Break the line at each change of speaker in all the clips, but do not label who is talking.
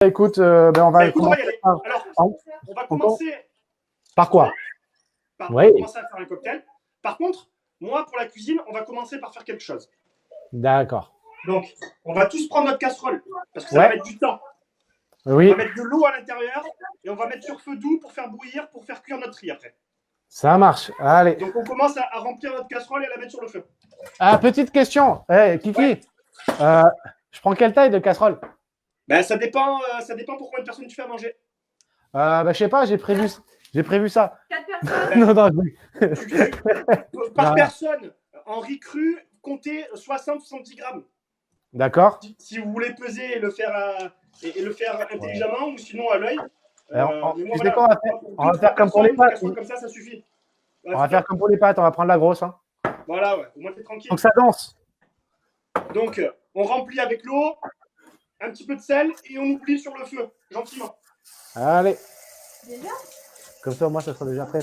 Écoute, on va
écoute, on va y
commencer
aller.
par...
Alors,
Par-
on va commencer
par quoi?
on va
Oui,
commencer à faire un cocktail. Par contre, moi, pour la cuisine, on va commencer par faire quelque chose.
d'accord.
Donc, on va tous prendre notre casserole, parce que ça va
Ouais,
mettre du temps. On
oui,
va mettre de l'eau à l'intérieur et on va mettre sur feu doux pour faire bouillir, pour faire cuire notre riz après.
ça marche. Allez.
Donc, on commence à remplir notre casserole et à la mettre sur le feu.
Ah, petite question. Hey, Kiki,
Ouais.
euh, je prends quelle taille de casserole?
Ben, ça dépend pour combien de personnes tu fais à manger.
Je sais pas, j'ai prévu ça.
4 personnes.
Non, non,
Par
non.
personne, en riz cru, comptez 60-70 grammes.
D'accord.
Si vous voulez peser et le faire, intelligemment, ou sinon à l'œil.
Alors,
Mais moi,
tu sais
voilà,
quoi, on va faire comme pour les pâtes.
Comme ça suffit.
On va faire comme pour les pâtes, on va prendre la grosse. Hein.
Voilà, ouais, au moins t'es tranquille.
Donc ça danse.
Donc, on remplit avec l'eau, un petit peu de sel et on oublie sur le feu, gentiment.
Allez.
Déjà?
Comme ça, moi, ça sera déjà prêt.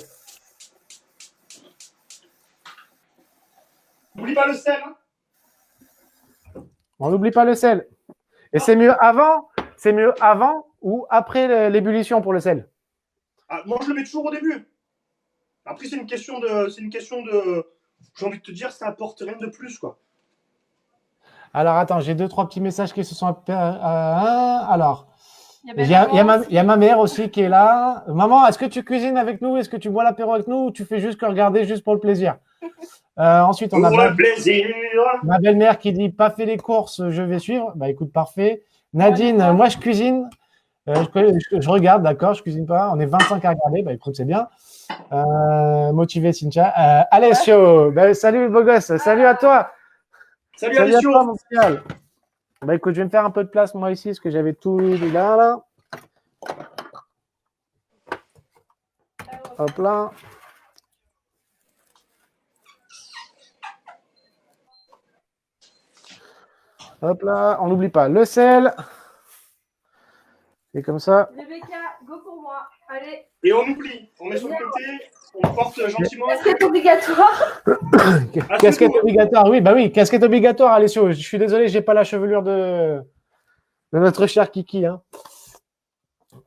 N'oublie pas le sel. Hein.
On n'oublie pas le sel. Et c'est mieux avant ou après l'ébullition pour le sel?
Ah, moi, je le mets toujours au début. Après, c'est une question de. J'ai envie de te dire, ça apporte rien de plus, quoi.
Alors, attends, j'ai 2-3 petits messages qui se sont... alors,
Il
y a ma mère aussi qui est là. Maman, est-ce que tu cuisines avec nous? Est-ce que tu bois l'apéro avec nous? Ou tu fais juste que regarder juste pour le plaisir? Ensuite, on a
Pour le plaisir.
ma belle-mère qui dit « Pas fait les courses, je vais suivre ». Bah écoute, parfait. Nadine, moi je cuisine. Je regarde, d'accord, je cuisine pas. On est 25 à regarder, bah écoute, c'est bien. Motivé, Cynthia. Alessio, bah, salut le beau gosse, salut à toi.
Salut
à
Alessio.
toi, mon final. Bah écoute, je vais me faire un peu de place moi ici, parce que j'avais tout là. Hop là. Hop là, on n'oublie pas le sel. C'est comme ça.
Rebecca, go pour moi. Allez.
Et on oublie, on met sur le côté, on porte gentiment.
Casquette obligatoire.
Casquette obligatoire, oui, bah oui, casquette obligatoire, Alessio. Je suis désolé, j'ai pas la chevelure de notre cher Kiki. Hein.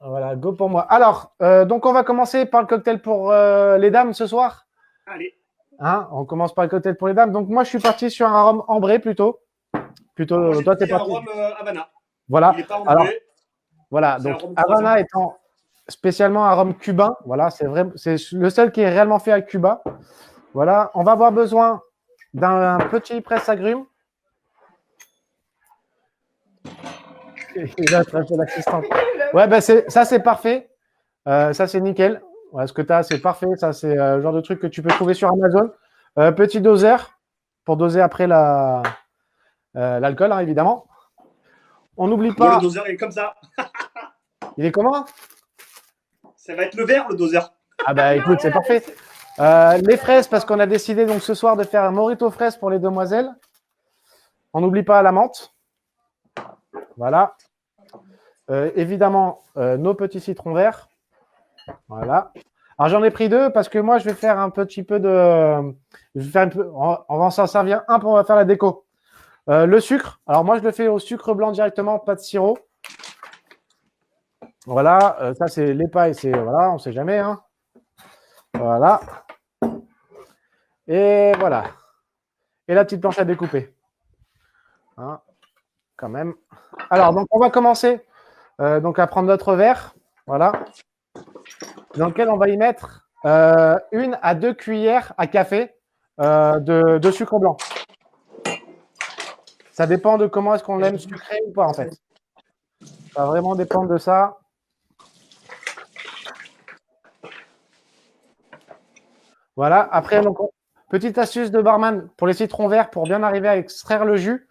Voilà, go pour moi. Alors, donc on va commencer par le cocktail pour les dames ce soir.
Allez.
Hein, on commence par le cocktail pour les dames. Donc moi, je suis parti sur un rhum ambré plutôt.
Moi,
toi, t'es
un
parti.
rhum Havana.
Voilà.
Il est pas ambré.
Alors, voilà, donc Havana étant spécialement un rhum cubain. Voilà, c'est le seul qui est réellement fait à Cuba. Voilà, on va avoir besoin d'un petit presse-agrumes. Il a attrapé l'assistante. Ouais, ben ça, c'est parfait. Ça, c'est nickel. Ouais, ce que tu as, c'est parfait. Ça, c'est le genre de truc que tu peux trouver sur Amazon. Petit doseur pour doser après l'alcool, hein, évidemment. On n'oublie pas.
Bon, le doseur, il est comme ça.
Il est comment?
Ça va être le verre, le doseur.
Ah bah écoute, c'est parfait. Les fraises, parce qu'on a décidé donc ce soir de faire un mojito fraise pour les demoiselles. On n'oublie pas la menthe. Voilà. Évidemment, nos petits citrons verts. Voilà. Alors j'en ai pris 2 parce que moi je vais faire un petit peu de. On va s'en servir un pour faire la déco. Le sucre. Alors moi je le fais au sucre blanc directement, pas de sirop. Voilà. Ça c'est l'épaille, c'est voilà, on sait jamais. Hein. Voilà. Et voilà. Et la petite planche à découper. Hein, quand même. Alors, donc, on va commencer donc à prendre notre verre. Voilà. Dans lequel on va y mettre 1 à 2 cuillères à café de sucre blanc. Ça dépend de comment est-ce qu'on l'aime sucré ou pas, en fait. Ça va vraiment dépendre de ça. Voilà. Après, donc, petite astuce de barman pour les citrons verts pour bien arriver à extraire le jus.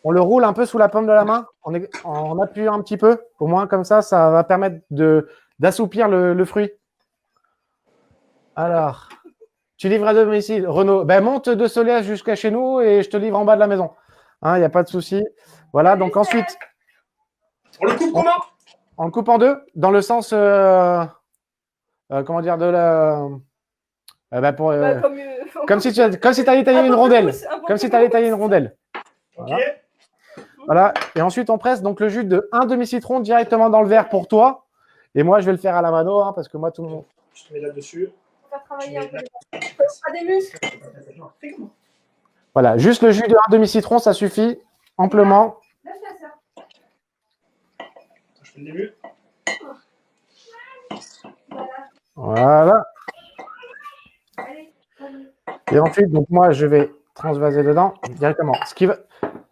On le roule un peu sous la paume de la main en appuyant un petit peu. Au moins, comme ça va permettre d'assouplir le fruit. Alors, tu livres à domicile, Renaud. Ben, monte de Soleil jusqu'à chez nous et je te livre en bas de la maison. Il n'y a pas de souci. Voilà, donc ensuite.
On le coupe comment?
On le coupe en 2, dans le sens. Comment dire, de la. Comme si tu allais tailler une rondelle. Comme si tu allais tailler une rondelle.
Ok.
Voilà. Voilà. Et ensuite, on presse donc le jus de un demi-citron directement dans le verre pour toi. Et moi, je vais le faire à la mano, hein, parce que moi, tout le monde.
Je te mets là-dessus.
On va travailler un peu. Pas des muscles.
Fais comme moi.
Voilà, juste le jus de un demi-citron, ça suffit amplement.
Lâche la sœur.
Je fais le début.
Voilà.
Voilà.
Allez, vas-y.
Et ensuite, donc moi, je vais transvaser dedans directement.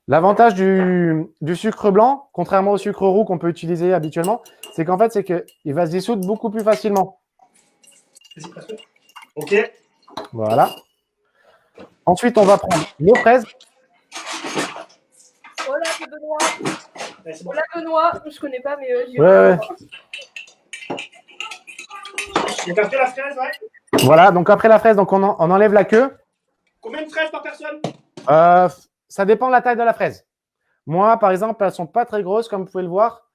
L'avantage du sucre blanc, contrairement au sucre roux qu'on peut utiliser habituellement, c'est qu'en fait, c'est qu'il va se dissoudre beaucoup plus facilement.
Vas-y, presse-le. Ok.
Voilà. Ensuite, on va prendre nos fraises.
Voilà, c'est Benoît.
Allez, c'est bon.
Voilà, Benoît. Je connais pas, mais j'y
Ouais.
Donc après la fraise, ouais.
Voilà, donc après la fraise, donc on enlève la queue.
Combien de fraises par personne?
Ça dépend de la taille de la fraise. Moi, par exemple, elles ne sont pas très grosses, comme vous pouvez le voir.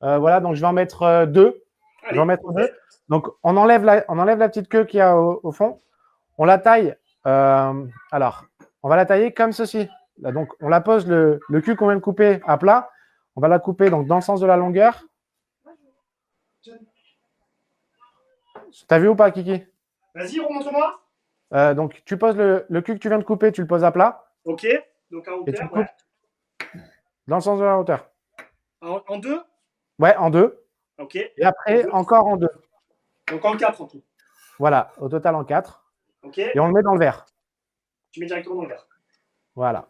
Voilà, donc je vais en mettre deux. Je vais en mettre deux. Donc, on enlève la petite queue qu'il y a au fond. On la taille. Alors, on va la tailler comme ceci. Là, donc, on la pose le cul qu'on vient de couper à plat. On va la couper donc, dans le sens de la longueur. T'as vu ou pas, Kiki?
Vas-y, remonte-moi.
Donc, tu poses le cul que tu viens de couper, tu le poses à plat.
Ok. Donc en
Et tu
hauteur,
coupes
ouais.
dans le sens de la hauteur.
En deux?
Ouais, en deux.
Ok.
Et après, encore en deux.
Donc en quatre en tout.
Voilà, au total en quatre.
Ok.
Et on le met dans le verre.
Tu mets directement dans le verre.
Voilà.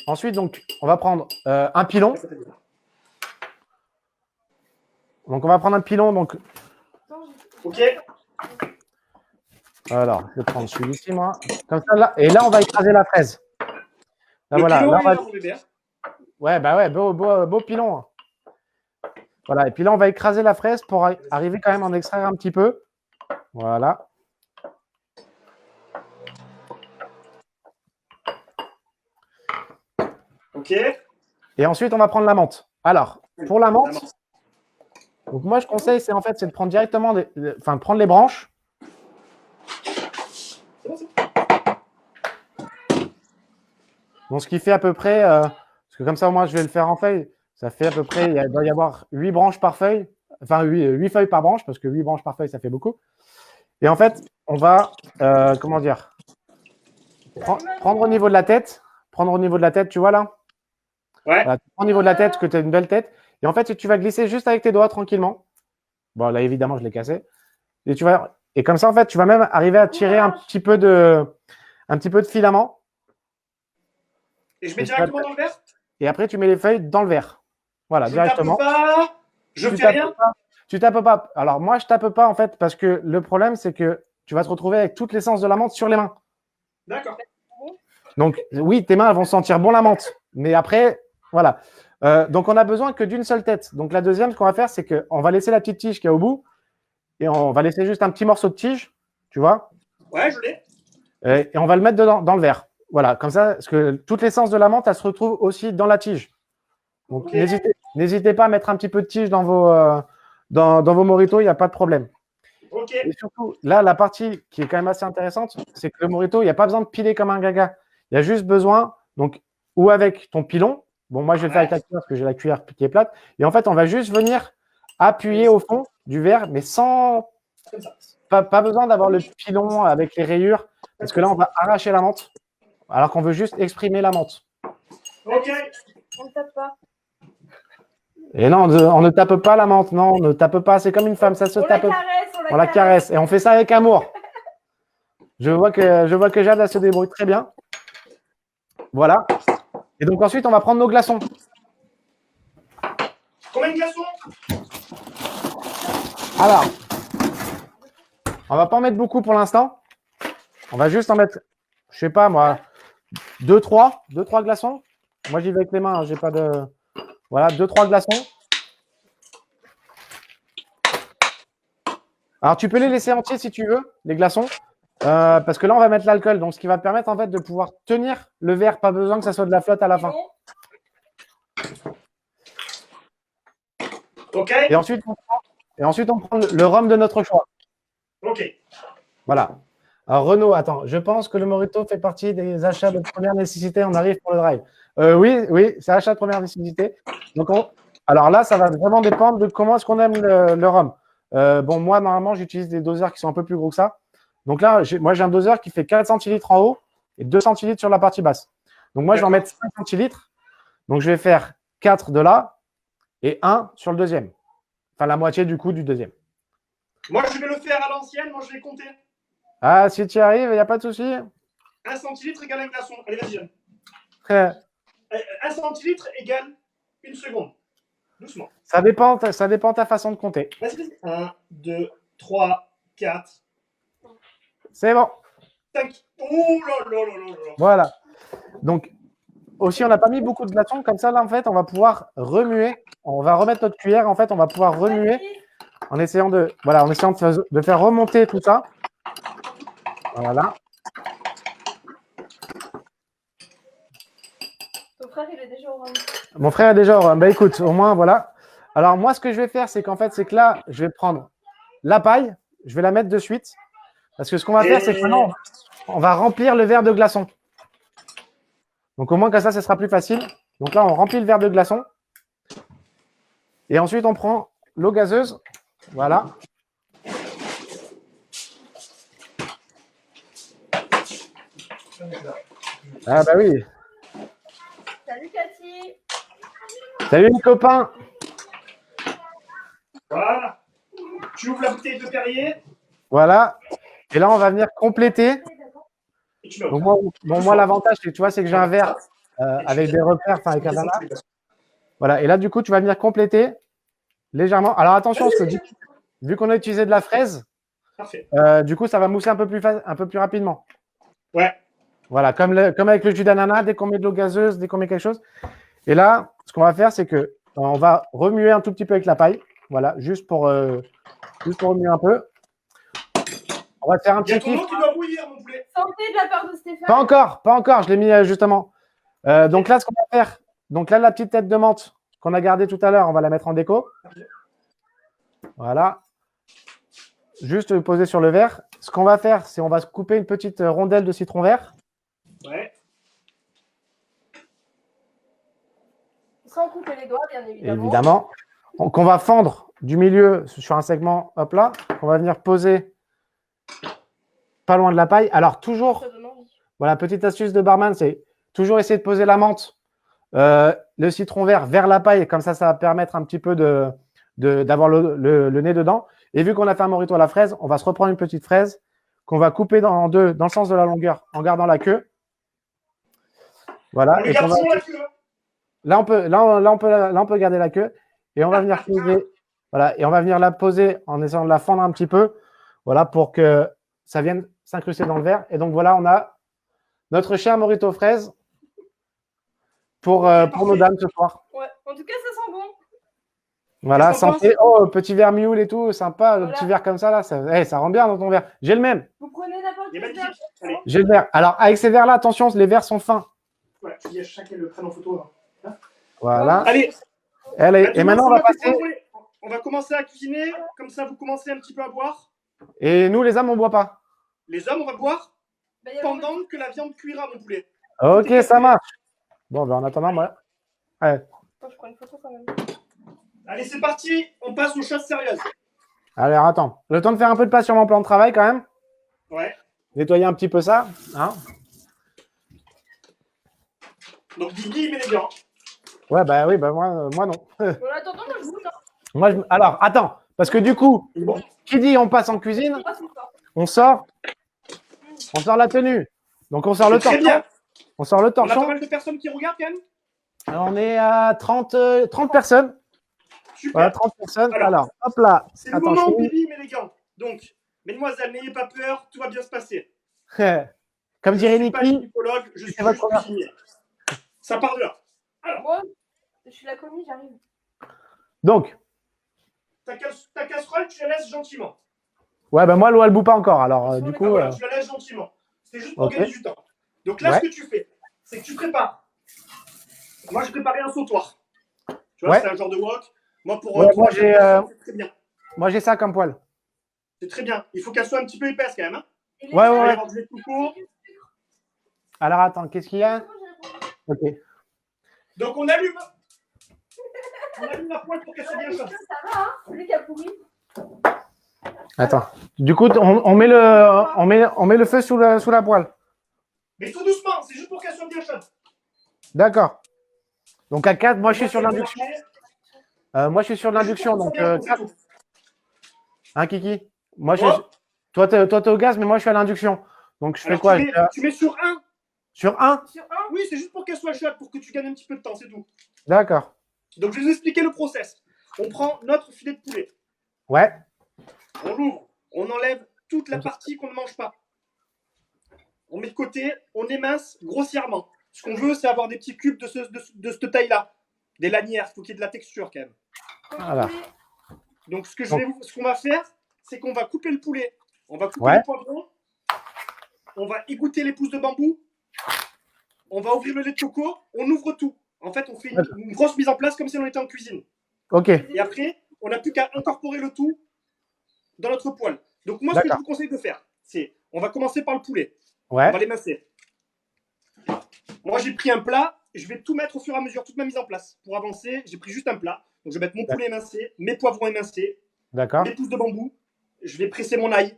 Ensuite, donc, on va prendre un pilon. Donc, on va prendre un pilon. Donc,
Ok.
alors, je vais prendre celui-ci, moi. Comme ça, là. Et là, on va écraser la fraise. Là,
Le
voilà.
pilon,
Là,
il est là, mon bébé.
Ouais, bah ouais, beau pilon. Voilà. Et puis là, on va écraser la fraise pour arriver quand même à en extraire un petit peu. Voilà.
Ok.
Et ensuite, on va prendre la menthe. Alors, pour la menthe, donc moi, je conseille, c'est de prendre directement, de prendre les branches. Donc, ce qui fait à peu près, parce que comme ça, moi, je vais le faire en feuille, ça fait à peu près, il doit y avoir 8 branches par feuille, enfin 8 feuilles par branche, parce que 8 branches par feuille, ça fait beaucoup. Et en fait, on va, comment dire, prendre au niveau de la tête, tu vois là?
Ouais.
Voilà, au niveau de la tête, que tu as une belle tête. Et en fait, tu vas glisser juste avec tes doigts tranquillement. Bon, là, évidemment, je l'ai cassé. Et comme ça, en fait, tu vas même arriver à tirer un petit peu de filament.
Et je mets directement dans le verre?
Et après, tu mets les feuilles dans le verre. Voilà, directement.
Je tape pas. Je
Tu
fais
tapes
rien.
pas. Tu tapes pas. Alors, moi, je tape pas, en fait, parce que le problème, c'est que tu vas te retrouver avec toute l'essence de la menthe sur les mains.
D'accord.
Donc, oui, tes mains, elles vont sentir bon la menthe. Mais après, voilà. Donc, on a besoin que d'une seule tête. Donc, la deuxième, ce qu'on va faire, c'est qu'on va laisser la petite tige qui est au bout. Et on va laisser juste un petit morceau de tige. Tu vois?
Ouais, je l'ai.
Et on va le mettre dans le verre. Voilà, comme ça, parce que toute l'essence de la menthe, elle se retrouve aussi dans la tige. Donc, n'hésitez pas à mettre un petit peu de tige dans vos mojitos, il n'y a pas de problème.
Ok.
Et surtout, là, la partie qui est quand même assez intéressante, c'est que le mojito, il n'y a pas besoin de piler comme un gaga. Il y a juste besoin, donc, ou avec ton pilon. Bon, moi, je vais le faire avec la cuillère parce que j'ai la cuillère qui est plate. Et en fait, on va juste venir appuyer au fond du verre, mais sans. Pas besoin d'avoir le pilon avec les rayures, parce que là, on va arracher la menthe, alors qu'on veut juste exprimer la menthe.
Ok.
On ne tape pas.
Et non, on ne tape pas la menthe, non, on ne tape pas, c'est comme une femme, ça se tape. On la caresse, et on fait ça avec amour. Je vois que Jade elle se débrouille très bien. Voilà. Et donc ensuite, on va prendre nos glaçons.
Combien de glaçons?
Alors, on va pas en mettre beaucoup pour l'instant. On va juste en mettre, je sais pas moi, 2-3 glaçons. Moi, j'y vais avec les mains, hein, j'ai pas de. Voilà, 2-3 glaçons. Alors, tu peux les laisser entiers si tu veux, les glaçons. Parce que là, on va mettre l'alcool. Donc, ce qui va te permettre en fait de pouvoir tenir le verre. Pas besoin que ça soit de la flotte à la fin.
Ok.
Et ensuite, on prend le rhum de notre choix.
Ok.
Voilà. Alors, Renaud, attends. Je pense que le mojito fait partie des achats de première nécessité. On arrive pour le drive. Oui, oui, c'est achat de première nécessité. Donc, alors là, ça va vraiment dépendre de comment est-ce qu'on aime le rhum. Bon, moi, normalement, j'utilise des doseurs qui sont un peu plus gros que ça. Donc là, moi, j'ai un doseur qui fait 4 centilitres en haut et 2 centilitres sur la partie basse. Donc moi, je vais en mettre 5 centilitres. Donc, je vais faire 4 de là et 1 sur le deuxième. Enfin, la moitié du coup du deuxième.
Moi, je vais le faire à l'ancienne. Moi, je vais compter.
Ah, si tu y arrives, il n'y a pas de souci.
1 centilitre égale un glaçon. Allez, vas-y, Jeanne.
Euh,
1 centilitre égale 1 seconde. Doucement.
Ça dépend de ta façon de compter.
Vas-y, vas-y. 1, 2, 3, 4,
C'est bon.
5. Oh là là là là là.
Voilà. Donc, aussi, on n'a pas mis beaucoup de glaçons. Comme ça, là, en fait, on va pouvoir remuer. On va remettre notre cuillère. En fait, on va pouvoir remuer en essayant de faire remonter tout ça. Voilà.
Ton frère, il est déjà au rhum.
Mon frère est déjà au rhum. Bah, écoute, au moins, voilà. Alors, moi, ce que je vais faire, c'est qu'en fait, c'est que là, je vais prendre la paille. Je vais la mettre de suite. Parce que ce qu'on va faire, c'est que maintenant, on va remplir le verre de glaçons. Donc, au moins, comme ça, ce sera plus facile. Donc là, on remplit le verre de glaçons. Et ensuite, on prend l'eau gazeuse. Voilà. Ah bah oui.
Salut Cathy.
Salut les copains.
Voilà. Tu ouvres la bouteille de Perrier.
Voilà. Et là, on va venir compléter.
Et tu mets
Donc moi l'avantage, c'est que tu vois, c'est que j'ai un verre avec des repères, enfin avec un verre. Voilà. Et là, du coup, tu vas venir compléter légèrement. Alors attention, parce que vu qu'on a utilisé de la fraise, du coup, ça va mousser un peu plus rapidement.
Ouais.
Voilà, comme avec le jus d'ananas, dès qu'on met de l'eau gazeuse, dès qu'on met quelque chose. Et là, ce qu'on va faire, c'est que on va remuer un tout petit peu avec la paille. Voilà, juste pour remuer un peu. On va faire un petit kiff.
Il y a ton eau qui doit bouillir, mon poulet.
Santé de la part de Stéphane.
Pas encore. Je l'ai mis justement. Donc là, ce qu'on va faire, donc là, la petite tête de menthe qu'on a gardée tout à l'heure, on va la mettre en déco. Voilà. Juste poser sur le verre. Ce qu'on va faire, c'est on va se couper une petite rondelle de citron vert.
Ouais.
Sans couper les doigts, bien évidemment.
Évidemment. Qu'on va fendre du milieu sur un segment, hop là. On va venir poser pas loin de la paille. Alors, toujours, voilà, petite astuce de barman, c'est toujours essayer de poser la menthe, le citron vert vers la paille. Comme ça va permettre un petit peu d'avoir le nez dedans. Et vu qu'on a fait un mojito à la fraise, on va se reprendre une petite fraise qu'on va couper en deux dans le sens de la longueur en gardant la queue. Voilà. Et
la queue.
Là, on peut garder la queue et on va venir poser. Voilà, et on va venir la poser en essayant de la fendre un petit peu. Voilà, pour que ça vienne s'incruster dans le verre. Et donc voilà, on a notre cher mojito fraise pour nos dames ce soir.
Ouais, en tout cas, ça sent bon.
Voilà, santé. Oh, petit verre mioule et tout, sympa. Le petit verre comme ça, là, ça rend bien dans ton verre. J'ai le même.
Vous prenez n'importe quel verre.
J'ai le verre. Alors, avec ces verres-là, attention, les verres sont fins.
Ouais, tu dis à chacun le prenne en photo. Hein.
Voilà.
Allez.
Et maintenant, on va passer.
On va commencer à cuisiner. Comme ça, vous commencez un petit peu à boire.
Et nous, les hommes, on ne boit pas.
Les hommes, on va boire pendant que la viande cuira, mon poulet.
Ok, ça marche. Bon, ben en attendant, moi. Ouais.
Je prends une photo quand même.
Allez, c'est parti. On passe aux choses sérieuses.
Alors, attends. Le temps de faire un peu de place sur mon plan de travail quand même.
Ouais.
Nettoyer un petit peu ça. Hein.
Donc, Guigui, il met les gants.
Ouais, bah oui, bah moi non.
En attendant, moi, je goûte.
Alors, attends. Parce que du coup, qui dit on passe en cuisine, on sort la tenue. Donc, on sort le torchon. On sort le torchon.
On a pas mal de personnes qui regardent, quand même.
Alors, on est à 30 personnes.
Super.
Voilà, 30 personnes. Alors, hop là.
C'est le moment où Bibi met les gants. Donc, mesdemoiselles, n'ayez pas peur, tout va bien se passer.
Comme dirait Niki,
je suis pas gynécologue, je suis votre cuisinier. Ça part de là. Alors.
Moi, je suis la commis, j'arrive.
Donc.
Ta casserole, tu la laisses gentiment.
Ouais, ben moi, l'eau, elle bout pas encore. Alors, du coup.
Voilà, tu la laisses gentiment. C'est juste pour gagner du temps. Donc là, ce que tu fais, c'est que tu prépares. Moi, j'ai préparé un sautoir. Tu vois, c'est un genre de wok. Moi, pour
moi, j'ai
très bien.
Moi, j'ai ça comme poêle.
C'est très bien. Il faut qu'elle soit un petit peu épaisse quand même. Hein.
Ouais.
Alors, attends,
qu'est-ce qu'il y a? Ok.
Donc on allume. On allume la poêle pour qu'elle soit bien chaude.
Ça va, hein? Celui qui a pourri.
Attends. Du coup, on met le feu sous la poêle.
Mais tout doucement, c'est juste pour qu'elle soit bien chaude.
D'accord. Donc à 4, moi je suis sur l'induction. Moi je suis sur l'induction, donc 4. Hein, Kiki? Moi, toi, t'es au gaz, mais moi je suis à l'induction. Donc je fais quoi?
Tu mets sur 1.
Sur 1?
Oui, c'est juste pour qu'elle soit chaude, pour que tu gagnes un petit peu de temps, c'est tout.
D'accord.
Donc je vais vous expliquer le process. On prend notre filet de poulet.
Ouais.
On l'ouvre, on enlève toute la partie qu'on ne mange pas. On met de côté, on émince grossièrement. Ce qu'on veut, c'est avoir des petits cubes de cette taille-là. Des lanières, il faut qu'il y ait de la texture quand même.
Voilà.
Donc ce qu'on va faire, c'est qu'on va couper le poulet. On va couper les poivrons. On va égoutter les pousses de bambou. On va ouvrir le lait de coco. On ouvre tout. En fait, on fait une grosse mise en place comme si on était en cuisine.
Ok.
Et après, on n'a plus qu'à incorporer le tout dans notre poêle. Donc moi, ce que je vous conseille de faire, c'est on va commencer par le poulet.
Ouais.
On va l'émincer. Moi, j'ai pris un plat. Je vais tout mettre au fur et à mesure, toute ma mise en place. Pour avancer, j'ai pris juste un plat. Donc, je vais mettre mon poulet émincé, mes poivrons émincés, mes pousses de bambou. Je vais presser mon ail.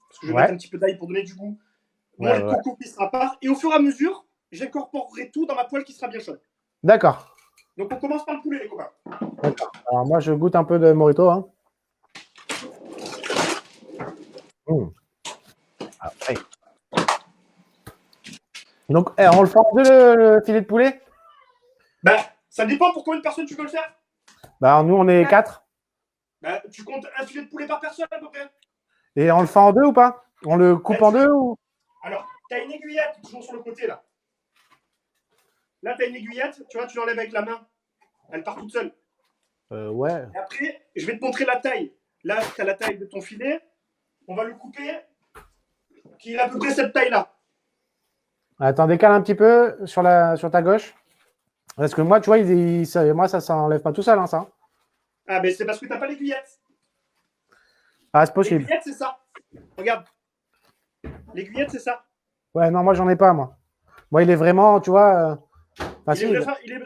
Parce que je vais mettre un petit peu d'ail pour donner du goût. Mon lait de coco qui sera à part. Et au fur et à mesure, j'incorporerai tout dans ma poêle qui sera bien chaude.
D'accord.
Donc, on commence par le poulet, les copains.
D'accord. Alors, moi, je goûte un peu de Morito. Hein. Après. Donc, on le fait en deux, le filet de poulet?
Ben, ça dépend pour combien de personnes tu veux le faire.
Bah, nous, on est 4.
Ben, tu comptes un filet de poulet par personne à peu près.
Et on le fait en deux ou pas? On le coupe en deux ou?
Alors, tu as une aiguillette toujours sur le côté là. Là, tu as une aiguillette, tu vois, tu l'enlèves avec la main. Elle part toute seule.
Ouais.
Et après, je vais te montrer la taille. Là, tu as la taille de ton filet. On va le couper, qui est à peu près cette taille-là.
Attends, décale un petit peu sur ta gauche. Parce que moi, tu vois, moi, ça s'enlève pas tout seul, hein, ça.
Ah, ben c'est parce que tu n'as pas l'aiguillette.
Ah, c'est possible.
L'aiguillette, c'est ça. Regarde. L'aiguillette, c'est ça.
Ouais, non, moi, j'en ai pas, moi. Moi, il est vraiment, tu vois, facile.
Il est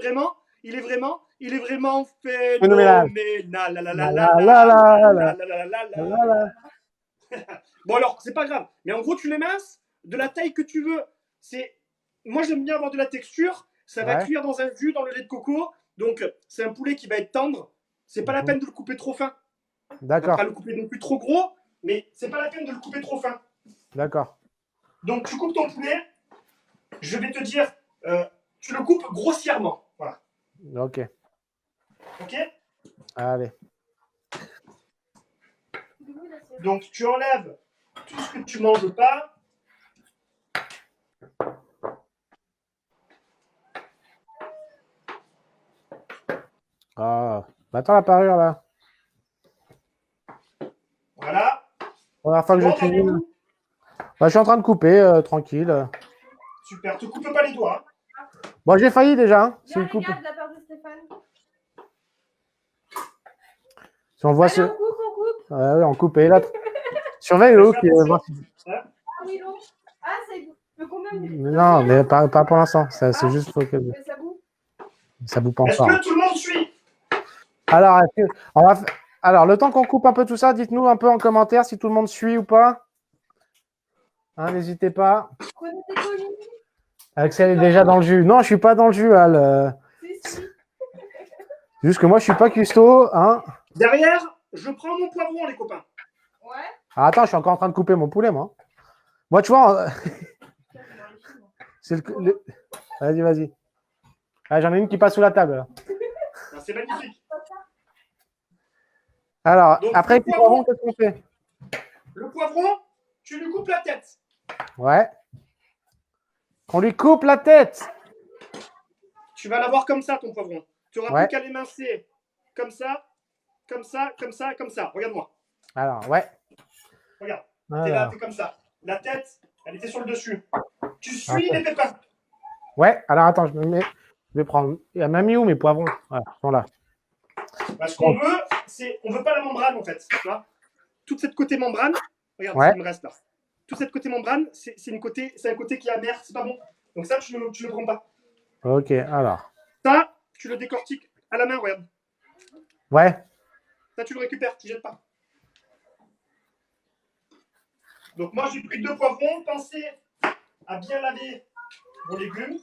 vraiment
phénoménal.
Bon, alors, c'est pas grave. Mais en gros, tu l'éminces de la taille que tu veux. Moi, j'aime bien avoir de la texture. Ça va cuire dans un jus, dans le lait de coco. Donc, c'est un poulet qui va être tendre. C'est pas la peine de le couper trop fin.
D'accord.
On va pas le couper non plus trop gros, mais c'est pas la peine de le couper trop fin.
D'accord.
Donc, tu coupes ton poulet. Je vais te dire, tu le coupes grossièrement. Voilà.
Ok.
Ok.
Allez.
Donc, tu enlèves tout ce que tu manges pas.
Ah, attends la parure là.
Voilà.
Première fois que je cuisine. Bah, je suis en train de couper, tranquille.
Super, tu coupes pas les doigts.
Bon, j'ai failli déjà. Hein,
si on coupe. De la part de Stéphane.
Si on voit
on coupe.
Ouais, on coupe. Et là, surveille l'eau qui est.
Ah oui, l'eau. Ah, c'est combien de...
Non, mais pas pour l'instant. C'est juste pour que.
Ça boue.
Ça boue pas encore.
Est-ce que tout le monde suit?
Alors, le temps qu'on coupe un peu tout ça, dites-nous un peu en commentaire si tout le monde suit ou pas. Hein, n'hésitez pas. Axel est déjà dans le jus. Non, je suis pas dans le jus, Al. Juste que moi, je suis pas cuistot. Hein.
Derrière, je prends mon poivron, les copains.
Ouais.
Ah, attends, je suis encore en train de couper mon poulet, moi. Moi, tu vois. C'est Vas-y. Ah, j'en ai une qui passe sous la table.
C'est magnifique.
Alors,
donc,
après, le poivron, qu'est-ce qu'on fait?
Le poivron, tu lui coupes la tête.
Ouais. On lui coupe la tête.
Tu vas l'avoir comme ça, ton poivron. Tu n'auras plus qu'à l'émincer. Comme ça, comme ça, comme ça, comme ça. Regarde-moi.
Alors, ouais.
Regarde. T'es là, t'es comme ça. La tête, elle était sur le dessus. Tu suis les pépins.
Ouais, alors attends, je vais prendre. Il y a même mis où mes poivrons? Voilà, ils sont là.
Parce qu'on veut, on veut pas la membrane en fait. Tu vois, toute cette côté membrane, regarde ce qui me reste là. Toute cette côté membrane, c'est un côté qui est amer, c'est pas bon. Donc ça, tu le prends pas.
Ok, alors.
Ça, tu le décortiques à la main, regarde.
Ouais.
Ça, tu le récupères, tu jettes pas. Donc moi, j'ai pris 2 poivrons. Pensez à bien laver vos légumes.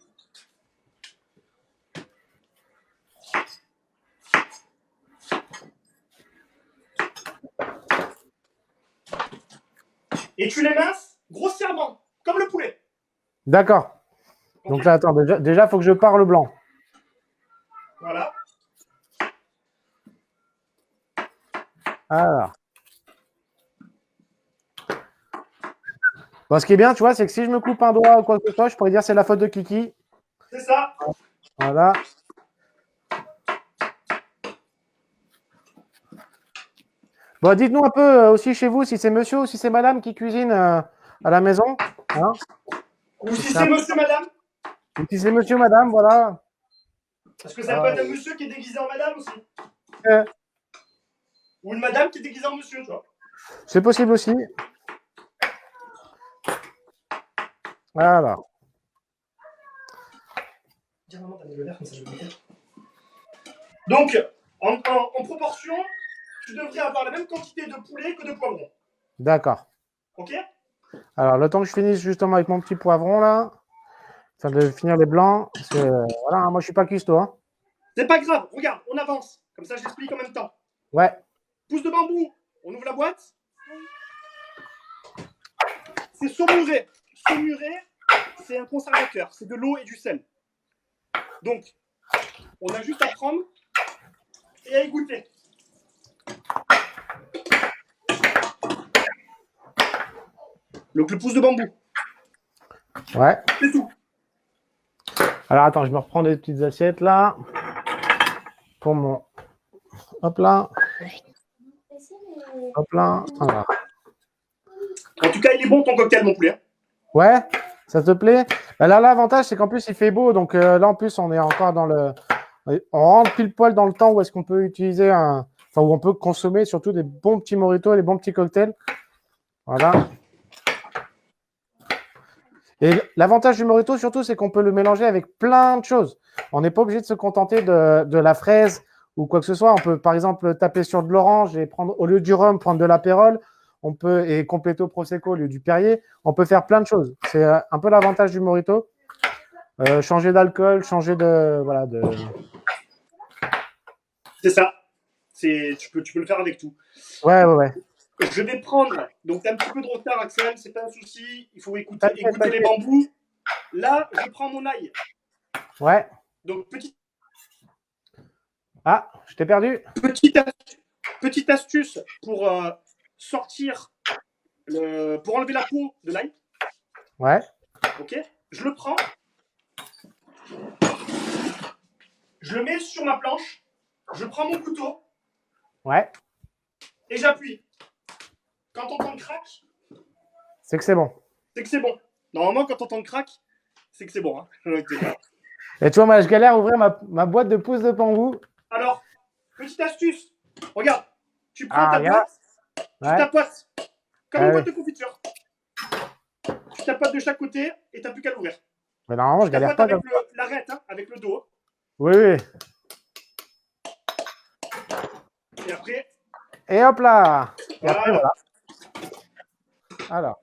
Et tu les minces grossièrement, comme le poulet.
D'accord.
Okay.
Donc là, attends, déjà, il faut que je pare le blanc.
Voilà.
Alors. Bon, ce qui est bien, tu vois, c'est que si je me coupe un doigt ou quoi que ce soit, je pourrais dire c'est la faute de Kiki.
C'est ça.
Voilà. Bon, dites-nous un peu aussi chez vous si c'est monsieur ou si c'est madame qui cuisine à la maison. Hein,
ou si c'est monsieur, madame.
Ou si c'est monsieur, madame, voilà.
Parce que ça peut être un monsieur qui est déguisé en madame aussi. Ou une madame qui est déguisée en monsieur, tu vois.
C'est possible aussi. Voilà.
Donc, en proportion, tu devrais avoir la même quantité de poulet que de poivrons.
D'accord.
Ok?
Alors, le temps que je finisse justement avec mon petit poivron là, enfin de finir les blancs, parce que voilà, moi je suis pas cuistot. Hein.
C'est pas grave, regarde, on avance. Comme ça, j'explique en même temps.
Ouais.
Pouce de bambou, on ouvre la boîte. C'est saumuré. Saumuré, c'est un conservateur. C'est de l'eau et du sel. Donc, on a juste à prendre et à y goûter. Donc, le pouce de bambou.
Ouais.
C'est tout.
Alors, attends, je me reprends des petites assiettes là. Pour mon. Hop là. Hop là. Voilà.
En tout cas, il est bon ton cocktail, mon poulet.
Ouais, ça te plaît? Là, l'avantage, c'est qu'en plus, il fait beau. Donc là, en plus, on est encore dans le. On rentre pile poil dans le temps où est-ce qu'on peut utiliser un. Enfin, où on peut consommer surtout des bons petits mojitos, des bons petits cocktails. Voilà. Et l'avantage du mojito, surtout, c'est qu'on peut le mélanger avec plein de choses. On n'est pas obligé de se contenter de la fraise ou quoi que ce soit. On peut, par exemple, taper sur de l'orange et prendre, au lieu du rhum, prendre de l'apérole. On peut, et compléter au prosecco au lieu du Perrier. On peut faire plein de choses. C'est un peu l'avantage du mojito. Changer d'alcool, changer de, voilà, de.
C'est ça. Tu peux le faire avec tout.
Ouais.
Je vais prendre. Donc, tu as un petit peu de retard, Axel. C'est pas un souci. Il faut écouter les bambous. Là, je prends mon ail.
Ouais.
Donc, petit.
Ah, je t'ai perdu.
Petite astuce pour sortir, pour enlever la peau de l'ail.
Ouais.
Ok. Je le prends. Je le mets sur ma planche. Je prends mon couteau.
Ouais.
Et j'appuie. Quand on entend le crack,
c'est que c'est bon.
C'est que c'est bon. Normalement, quand on entend le crack, c'est que c'est bon. Hein.
Et tu vois, moi, je galère à ouvrir ma boîte de pousses de bambou.
Alors, petite astuce. Regarde, tu prends ta boîte, tu tapotes comme une boîte de confiture. Tu tapotes de chaque côté et tu n'as plus qu'à l'ouvrir.
Mais normalement, je galère pas.
Avec l'arête, hein, avec le dos.
Oui.
Et après.
Et hop là. Et
voilà.
Après, voilà. Alors.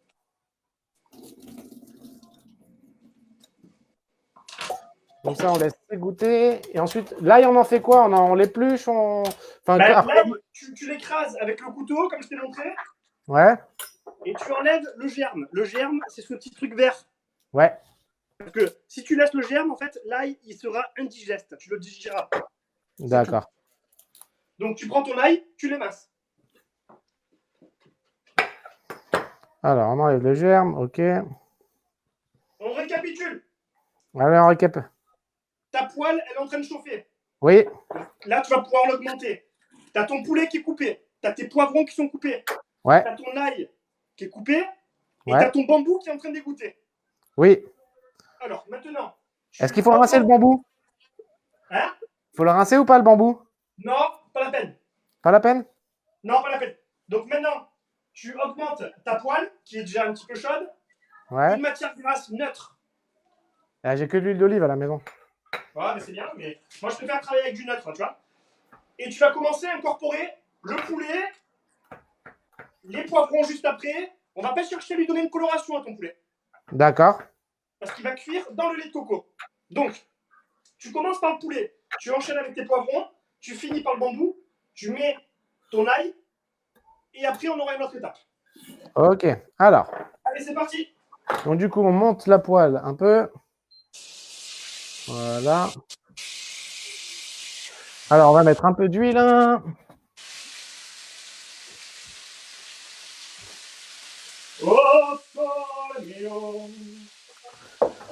Donc ça, on laisse goûter. Et ensuite, l'ail, on en fait quoi? On l'épluche,
l'ail, tu l'écrases avec le couteau, comme je t'ai montré.
Ouais.
Et tu enlèves le germe. Le germe, c'est ce petit truc vert.
Ouais.
Parce que si tu laisses le germe, en fait, l'ail, il sera indigeste. Tu le digéreras pas.
D'accord.
Donc, tu prends ton ail, tu l'éminces.
Alors, on enlève le germe, ok.
On récapitule.
Allez, on récap.
Ta poêle, elle est en train de chauffer.
Oui.
Là, tu vas pouvoir l'augmenter. Tu as ton poulet qui est coupé. Tu as tes poivrons qui sont coupés.
Ouais.
Tu as ton ail qui est coupé. Et tu as ton bambou qui est en train d'égoutter.
Oui.
Alors, maintenant.
Est-ce qu'il faut rincer le bambou?
Hein?
Faut le rincer ou pas, le bambou?
Non, pas la peine.
Pas la peine?
Non, pas la peine. Donc maintenant, tu augmentes ta poêle, qui est déjà un petit peu chaude.
Ouais.
Une matière grasse neutre.
Ah, j'ai que de l'huile d'olive à la maison.
Ouais, mais c'est bien, mais moi je préfère travailler avec du neutre, tu vois. Et tu vas commencer à incorporer le poulet, les poivrons juste après. On va pas chercher à lui donner une coloration à ton poulet.
D'accord.
Parce qu'il va cuire dans le lait de coco. Donc, tu commences par le poulet, tu enchaînes avec tes poivrons, tu finis par le bambou, tu mets ton ail, et après on aura une autre étape.
Ok, alors.
Allez, c'est parti.
Donc du coup, on monte la poêle un peu. Voilà. Alors, on va mettre un peu d'huile.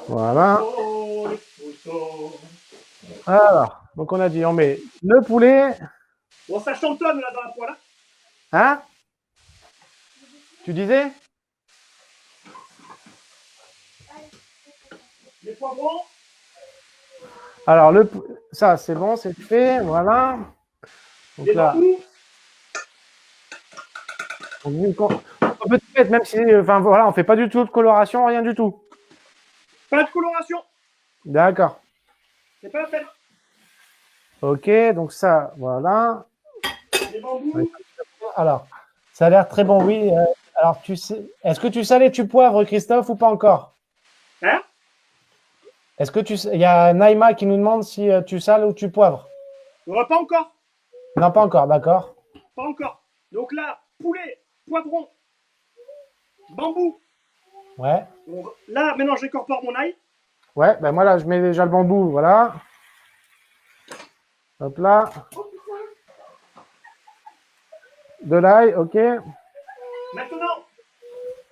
Voilà. Alors, donc on a dit, on met le poulet.
Bon, ça chantonne là dans la poêle.
Hein? Tu disais?
Les poivrons.
Alors, ça, c'est bon, c'est fait. Voilà. Donc
les
là,
bambous.
on peut tout mettre, même si, enfin voilà, on fait pas du tout de coloration, rien du tout.
Pas de coloration.
D'accord.
C'est pas la peine.
Ok, donc ça, voilà.
Les bambous.
Alors, ça a l'air très bon, oui. Alors, tu sais, est-ce que tu salais et tu poivres, Christophe, ou pas encore?
Hein?
Est-ce que il y a Naïma qui nous demande si tu sales ou tu poivres?
Pas encore.
Non, pas encore, d'accord.
Pas encore. Donc là, poulet, poivron, bambou.
Ouais.
Donc, là, maintenant, j'incorpore mon ail.
Ouais, ben moi là, je mets déjà le bambou, voilà. Hop là. De l'ail, ok.
Maintenant,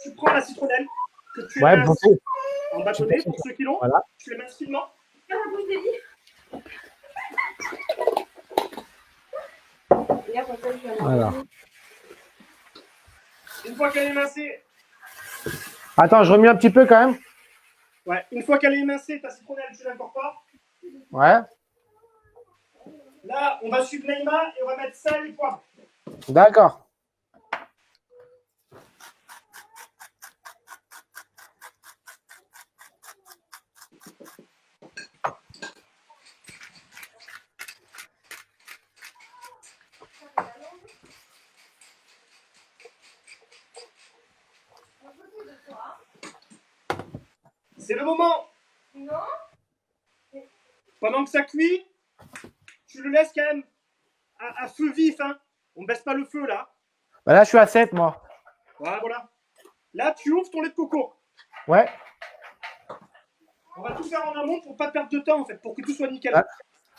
tu prends la citronnelle que tu
Ouais,
éminces en bâtonnet pour ceux qui l'ont.
Voilà.
Tu l'éminces finement.
Voilà.
Une fois qu'elle est émincée.
Attends, je remets un petit peu quand même.
Ouais, une fois qu'elle est émincée, ta citronnelle, tu l'incorpores.
Ouais.
Là, on va suivre Naïma et on va mettre sel et poivre.
D'accord.
C'est le moment.
Non.
Pendant que ça cuit, tu le laisses quand même à feu vif. Hein. On ne baisse pas le feu là.
Bah là, je suis à 7, moi.
Voilà. Là, tu ouvres ton lait de coco.
Ouais.
On va tout faire en amont pour pas perdre de temps en fait, pour que tout soit nickel.
Ah.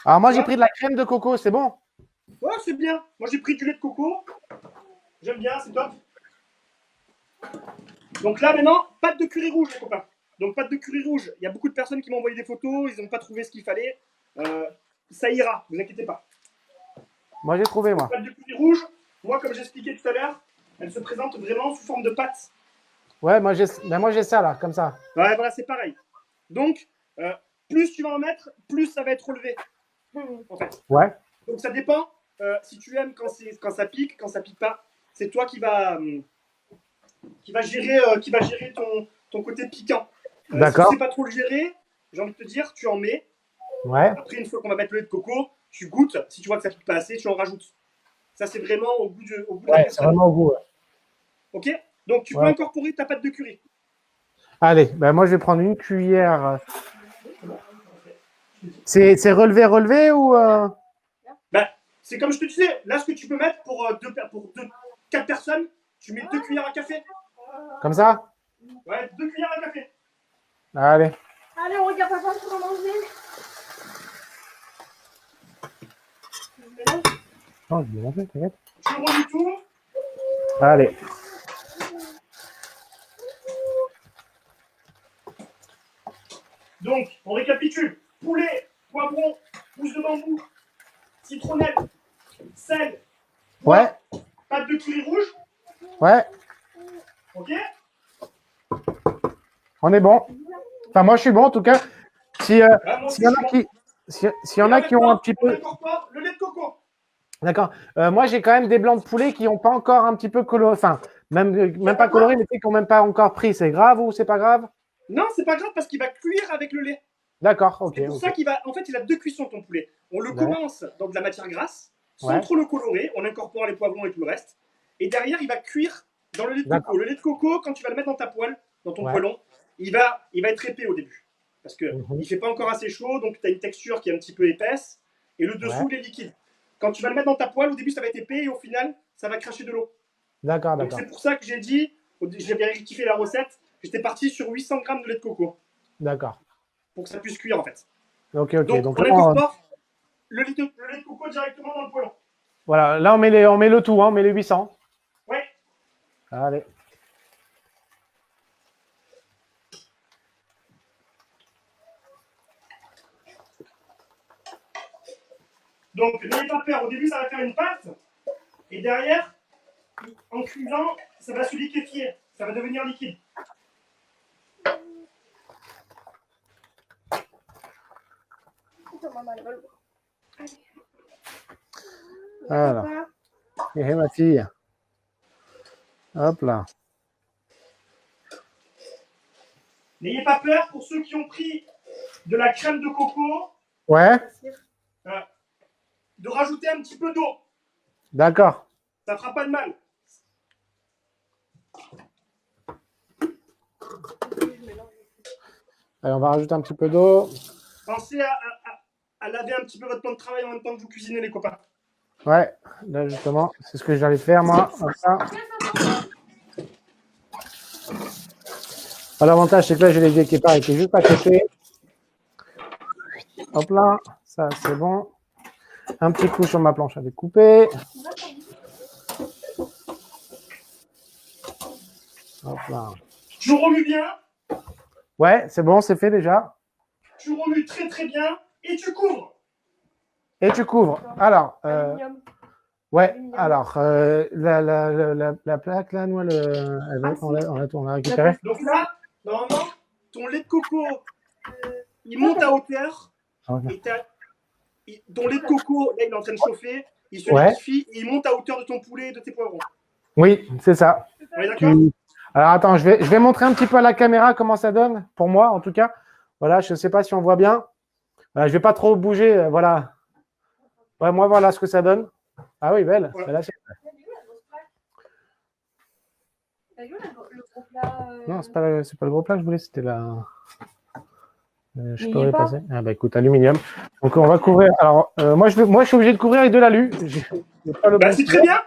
Alors moi, j'ai pris de la crème de coco, c'est bon?
Ouais, c'est bien. Moi, j'ai pris du lait de coco. J'aime bien, c'est top. Donc là, maintenant, pâte de curry rouge, les copains. Donc, pâte de curry rouge. Il y a beaucoup de personnes qui m'ont envoyé des photos. Ils n'ont pas trouvé ce qu'il fallait. Ça ira, vous inquiétez pas.
Moi, j'ai trouvé, moi.
Pâte de curry rouge, moi, comme j'expliquais tout à l'heure, elle se présente vraiment sous forme de pâte.
Ouais, moi, j'ai ça, là, comme ça.
Ouais, voilà, c'est pareil. Donc, plus tu vas en mettre, plus ça va être relevé. En fait.
Ouais.
Donc, ça dépend. Si tu aimes quand ça pique, quand ça pique pas, c'est toi qui va gérer ton côté piquant.
D'accord.
Si tu sais pas trop le gérer, j'ai envie de te dire, tu en mets.
Ouais.
Après, une fois qu'on va mettre le lait de coco, tu goûtes. Si tu vois que ça pique pas assez, tu en rajoutes. Ça, c'est vraiment au goût de la personne.
C'est vraiment au goût. Ouais.
Ok. Donc, tu peux incorporer ta pâte de curry.
Allez, ben moi, je vais prendre une cuillère. C'est relevé ou
Ben, c'est comme je te disais. Là, ce que tu peux mettre pour 4 personnes, tu mets 2 cuillères à café.
Comme ça?
Ouais, 2 cuillères à café.
Allez.
Allez, on regarde papa pour manger.
Non, je vais manger, t'inquiète.
Tu relis tout.
Allez.
Donc, on récapitule. Poulet, poivron, mousse de bambou, citronnelle, sel, poivre, pâte de curry rouge.
Ouais.
Ok.
On est bon. Enfin, moi, je suis bon, en tout cas. S'il y en a qui ont un petit peu...
On incorpore le lait de coco.
D'accord. Moi, j'ai quand même des blancs de poulet qui n'ont pas encore un petit peu coloré. Enfin, même pas coloré, mais qui n'ont même pas encore pris. C'est grave ou c'est pas grave?
Non, c'est pas grave parce qu'il va cuire avec le lait.
D'accord, ok.
C'est pour ça qu'il va. En fait, il a 2 cuissons ton poulet. On le commence dans de la matière grasse, sans trop le colorer. On incorpore les poivrons et tout le reste. Et derrière, il va cuire dans le lait de coco. Le lait de coco, quand tu vas le mettre dans ta poêle, dans ton poêlon, il va être épais au début. Parce qu'il ne fait pas encore assez chaud, donc tu as une texture qui est un petit peu épaisse. Et le dessous, il est liquide. Quand tu vas le mettre dans ta poêle, au début, ça va être épais et au final, ça va cracher de l'eau.
D'accord.
Donc c'est pour ça que j'ai dit, j'avais rectifié la recette, j'étais parti sur 800 grammes de lait de coco.
D'accord.
Pour que ça puisse cuire en fait.
Donc
on incorpore le lait de coco directement dans le poêlon.
Voilà, là on met le tout, hein, on met les 800.
Ouais.
Allez.
Donc n'ayez pas peur, au début ça va faire une pâte, et derrière, en cuisant, ça va se liquéfier, ça va devenir liquide.
Voilà. Et ma fille. Hop là.
N'ayez pas peur pour ceux qui ont pris de la crème de coco.
Ouais.
De rajouter un petit peu d'eau.
D'accord.
Ça ne fera pas de mal.
Allez, on va rajouter un petit peu d'eau.
Pensez à laver un petit peu votre plan de travail en même temps que vous cuisinez, les copains.
Ouais, là justement, c'est ce que j'allais faire moi. L'avantage, c'est que là, j'ai les dés qui étaient juste à côté. Hop là, ça c'est bon. Un petit coup sur ma planche à découper. Hop là.
Tu remues bien.
Ouais, c'est bon, c'est fait déjà.
Tu remues très très bien et tu couvres.
Et tu couvres. Alors, ouais, alors, la plaque là, nous, on l'a récupérée.
Donc là, normalement, ton lait de coco, il monte à hauteur. Et ton lait de coco, là, il est en train de chauffer. Il se liquéfie et il monte à hauteur de ton poulet et de tes poivrons.
Oui, c'est ça.
Ouais, d'accord.
Alors, attends, je vais montrer un petit peu à la caméra comment ça donne, pour moi, en tout cas. Voilà, je ne sais pas si on voit bien. Je ne vais pas trop bouger, voilà. Ouais, moi, voilà ce que ça donne. Ah oui, belle.
Voilà.
Belle assiette. Non, c'est pas le gros plat que je voulais, c'était la... je peux repasser. Ah bah écoute, aluminium. Donc on va couvrir. Alors, moi, je suis obligé de couvrir avec de l'alu.
C'est très bien.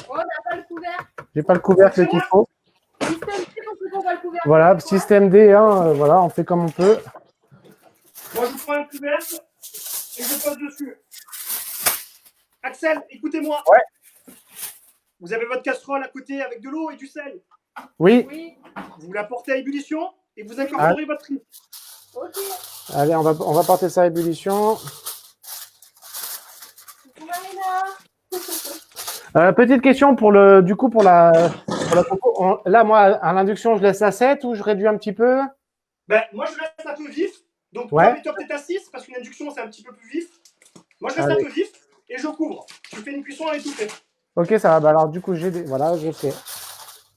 On n'a pas le couvert.
J'ai pas le couvercle qu'il faut. Voilà, système D, hein, voilà, on fait comme on peut.
Moi, je prends un couvercle et je pose dessus. Axel, écoutez-moi.
Ouais.
Vous avez votre casserole à côté avec de l'eau et du sel.
Oui.
Vous la portez à ébullition et vous incorporez votre riz.
Ok.
Allez, on va porter ça à ébullition. Petite question pour la coco. Là, moi, à l'induction, je laisse à 7 ou je réduis un petit peu?
Moi, je laisse un peu vif. Donc, toi, mets-toi peut-être à 6 parce qu'une induction, c'est un petit peu plus vif. Moi, je laisse un peu vif et je couvre. Je fais une cuisson à étouffer.
Ok, ça va. Bah, alors, du coup, voilà, j'ai fait.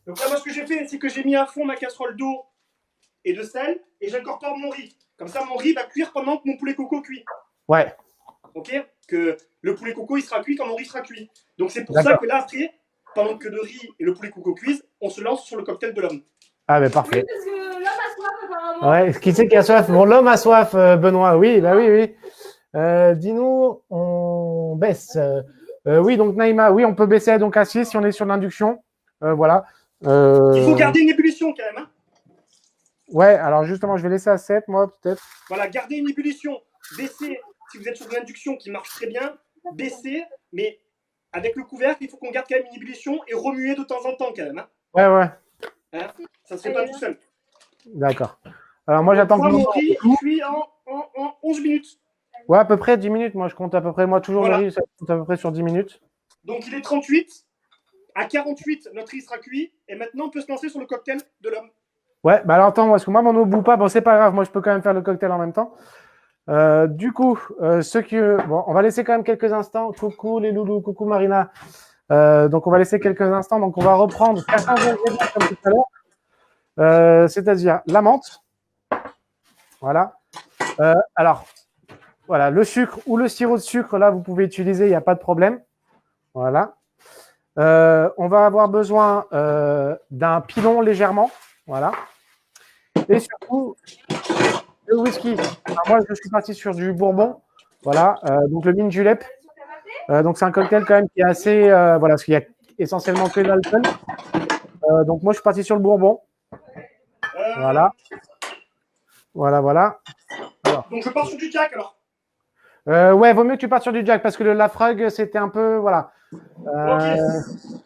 Donc là, moi, ce que j'ai fait, c'est que j'ai mis à fond ma casserole d'eau et de sel et j'incorpore mon riz. Comme ça, mon riz va cuire pendant que mon poulet coco cuit.
Ouais.
Ok? Que le poulet coco, il sera cuit quand mon riz sera cuit. Donc, c'est pour ça que là, après, pendant que le riz et le poulet coco cuisent, on se lance sur le cocktail de l'homme.
Ah, mais parfait.
Oui, parce que l'homme a soif, apparemment.
Ouais, qui c'est qui a soif? Bon, l'homme a soif, Benoît. Oui, bah oui. Dis-nous, on baisse. Oui, donc Naïma, oui, on peut baisser donc à 6 si on est sur l'induction. Voilà.
Il faut garder une ébullition quand même. Hein.
Ouais, alors justement, je vais laisser à 7, moi, peut-être.
Voilà, gardez une ébullition. Baissez, si vous êtes sur une induction qui marche très bien, baissez, mais avec le couvercle, il faut qu'on garde quand même une ébullition et remuer de temps en temps quand même. Hein.
Ouais.
Hein, ça ne se fait pas tout seul.
D'accord. Alors moi, j'attends que
mon riz cuit en 11 minutes.
Ouais, à peu près 10 minutes. Moi, je compte à peu près. Moi, toujours le riz, ça compte à peu près sur 10 minutes.
Donc, il est 38. À 48, notre riz sera cuit. Et maintenant, on peut se lancer sur le cocktail de l'homme.
Ouais, bah alors attends, parce que moi, mon eau bout pas. Bon, c'est pas grave. Moi, je peux quand même faire le cocktail en même temps. Du coup, bon, on va laisser quand même quelques instants. Coucou les loulous, coucou Marina. Donc, on va laisser quelques instants. Donc, on va reprendre certains ingrédients comme tout à l'heure. C'est-à-dire la menthe. Voilà. Alors, voilà, le sucre ou le sirop de sucre, là, vous pouvez utiliser, il n'y a pas de problème. Voilà. On va avoir besoin d'un pilon légèrement. Voilà. Et surtout, le whisky. Alors, moi, je suis parti sur du bourbon. Voilà. Donc, le mint julep. Donc, c'est un cocktail quand même qui est assez. Voilà, parce qu'il y a essentiellement que de l'alcool. Donc, moi, je suis parti sur le bourbon. Voilà. Voilà.
Alors. Donc, je pars sur du Jack alors.
Ouais, vaut mieux que tu partes sur du Jack parce que le Laphroaig, c'était un peu. Voilà.
Ok.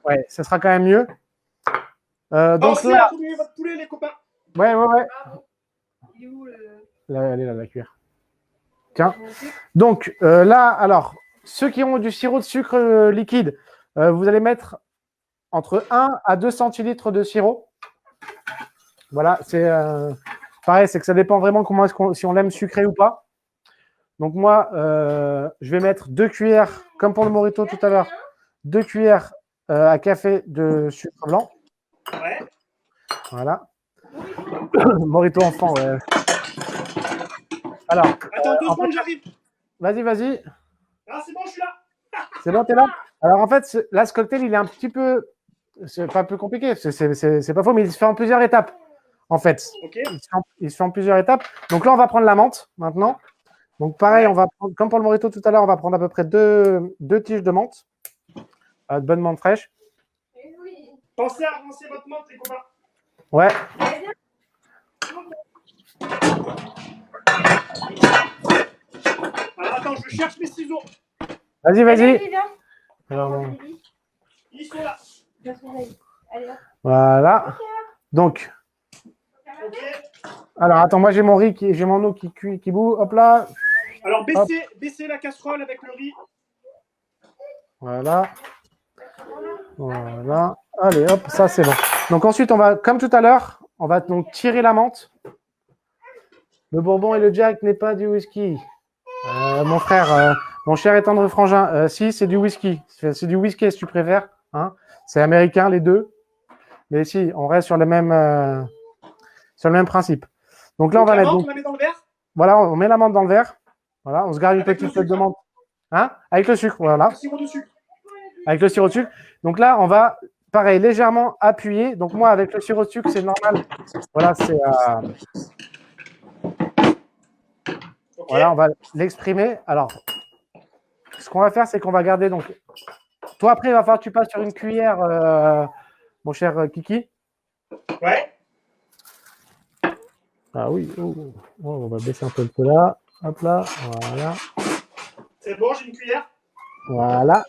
Ouais, ça sera quand même mieux.
Donc là, vous mettez votre poulet, les copains.
Ouais.
Il est où
Là, elle est là, la cuillère. Tiens. Donc là, alors, ceux qui ont du sirop de sucre liquide, vous allez mettre entre 1 à 2 centilitres de sirop. Voilà, c'est pareil, c'est que ça dépend vraiment si on l'aime sucré ou pas. Donc moi, je vais mettre 2 cuillères, comme pour le Morito tout à l'heure, 2 cuillères à café de sucre blanc.
Ouais.
Voilà. Morito enfant, ouais. Alors.
Attends, 2 secondes, j'arrive.
Vas-y.
Ah, c'est bon, je suis là.
C'est bon, t'es là? Alors en fait, là, ce cocktail, il est un petit peu. C'est pas plus compliqué, c'est pas faux, mais il se fait en plusieurs étapes. En fait.
Okay.
Il se fait en plusieurs étapes. Donc là, on va prendre la menthe maintenant. Donc pareil, on va prendre, comme pour le Morito tout à l'heure, on va prendre à peu près deux tiges de menthe. De bonne menthe fraîche.
Pensez à avancer votre menthe, les copains.
Ouais.
Alors attends, je cherche mes ciseaux.
Vas-y.
Alors, ils sont là.
Voilà. Donc.
Okay.
Alors attends, moi j'ai mon riz, j'ai mon eau qui cuit, qui bout. Hop là.
Alors baissez la casserole avec le riz.
Voilà. Allez, hop, ça c'est bon. Donc ensuite, on va, comme tout à l'heure, on va donc tirer la menthe. Le bourbon et le Jack n'est pas du whisky. Mon frère, mon cher et tendre frangin, si, c'est du whisky. C'est du whisky si tu préfères. Hein. C'est américain les deux. Mais si, on reste sur le même principe. Donc là, on va mettre.
On la met dans le verre.
Voilà, on met la menthe dans le verre. Voilà, on se garde une petite feuille de menthe. Hein, avec le sucre, voilà.
Le sirop de sucre.
Avec le sirop de sucre. Donc là, on va, pareil, légèrement appuyer. Donc moi, avec le sirop de sucre, c'est normal. Voilà, c'est. Okay. Voilà, on va l'exprimer. Alors, ce qu'on va faire, c'est qu'on va garder. Donc, toi, après, il va falloir que tu passes sur une cuillère, mon cher Kiki.
Ouais.
Ah oui. On va baisser un peu le feu là. Hop là. Voilà.
C'est bon, j'ai une cuillère.
Voilà.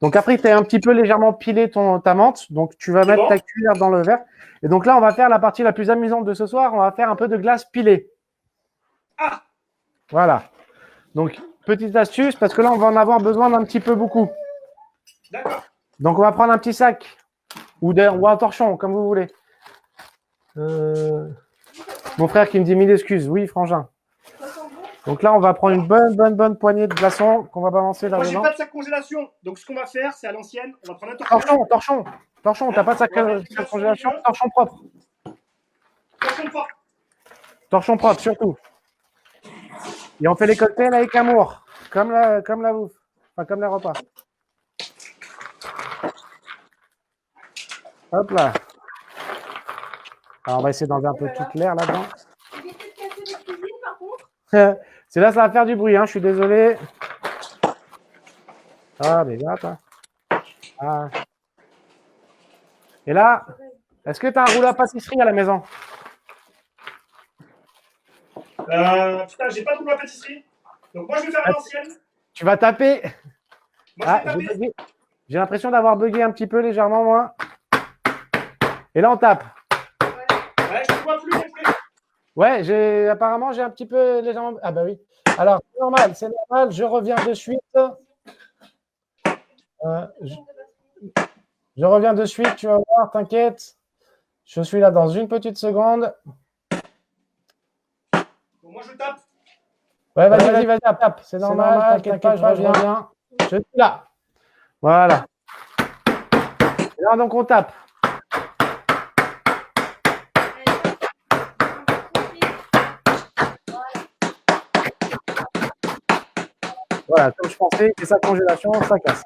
Donc après, tu as un petit peu légèrement pilé ta menthe. Donc, tu vas mettre ta cuillère dans le verre. Et donc là, on va faire la partie la plus amusante de ce soir. On va faire un peu de glace pilée.
Ah!
Voilà. Donc, petite astuce, parce que là, on va en avoir besoin d'un petit peu beaucoup.
D'accord.
Donc, on va prendre un petit sac ou un torchon, comme vous voulez. Mon frère qui me dit 1000 excuses. Oui, frangin. Donc là, on va prendre une bonne poignée de glaçons qu'on va balancer là-dedans.
Moi, j'ai pas de sac congélation. Donc, ce qu'on va faire, c'est à l'ancienne. On va prendre un torchon.
Torchon. T'as pas de sac congélation? Torchon propre. Torchon propre, surtout. Et on fait les cocktails avec amour. Comme la bouffe. Enfin, comme les repas. Hop là. Alors, on va essayer d'enlever un peu toute l'air là-dedans. C'est là, ça va faire du bruit, hein, je suis désolé. Ah, mais là, toi. Ah. Et là, est-ce que tu as un rouleau à pâtisserie à la maison?
Putain, j'ai pas de rouleau à pâtisserie. Donc, moi, je vais faire à l'ancienne.
Tu vas taper.
Moi,
j'ai l'impression d'avoir bugué un petit peu légèrement, moi. Et là, on tape.
Ouais, je ne vois plus non plus.
Ouais, apparemment, j'ai un petit peu légèrement. Ah, bah oui. Alors, c'est normal, je reviens de suite. Je reviens de suite, tu vas voir, t'inquiète. Je suis là dans une petite seconde.
Bon, moi, je tape.
Ouais, vas-y, tape. C'est normal, t'inquiète pas, je reviens. Je suis là. Voilà. Et là, donc, on tape. voilà, comme je pensais, et sa congélation, ça casse.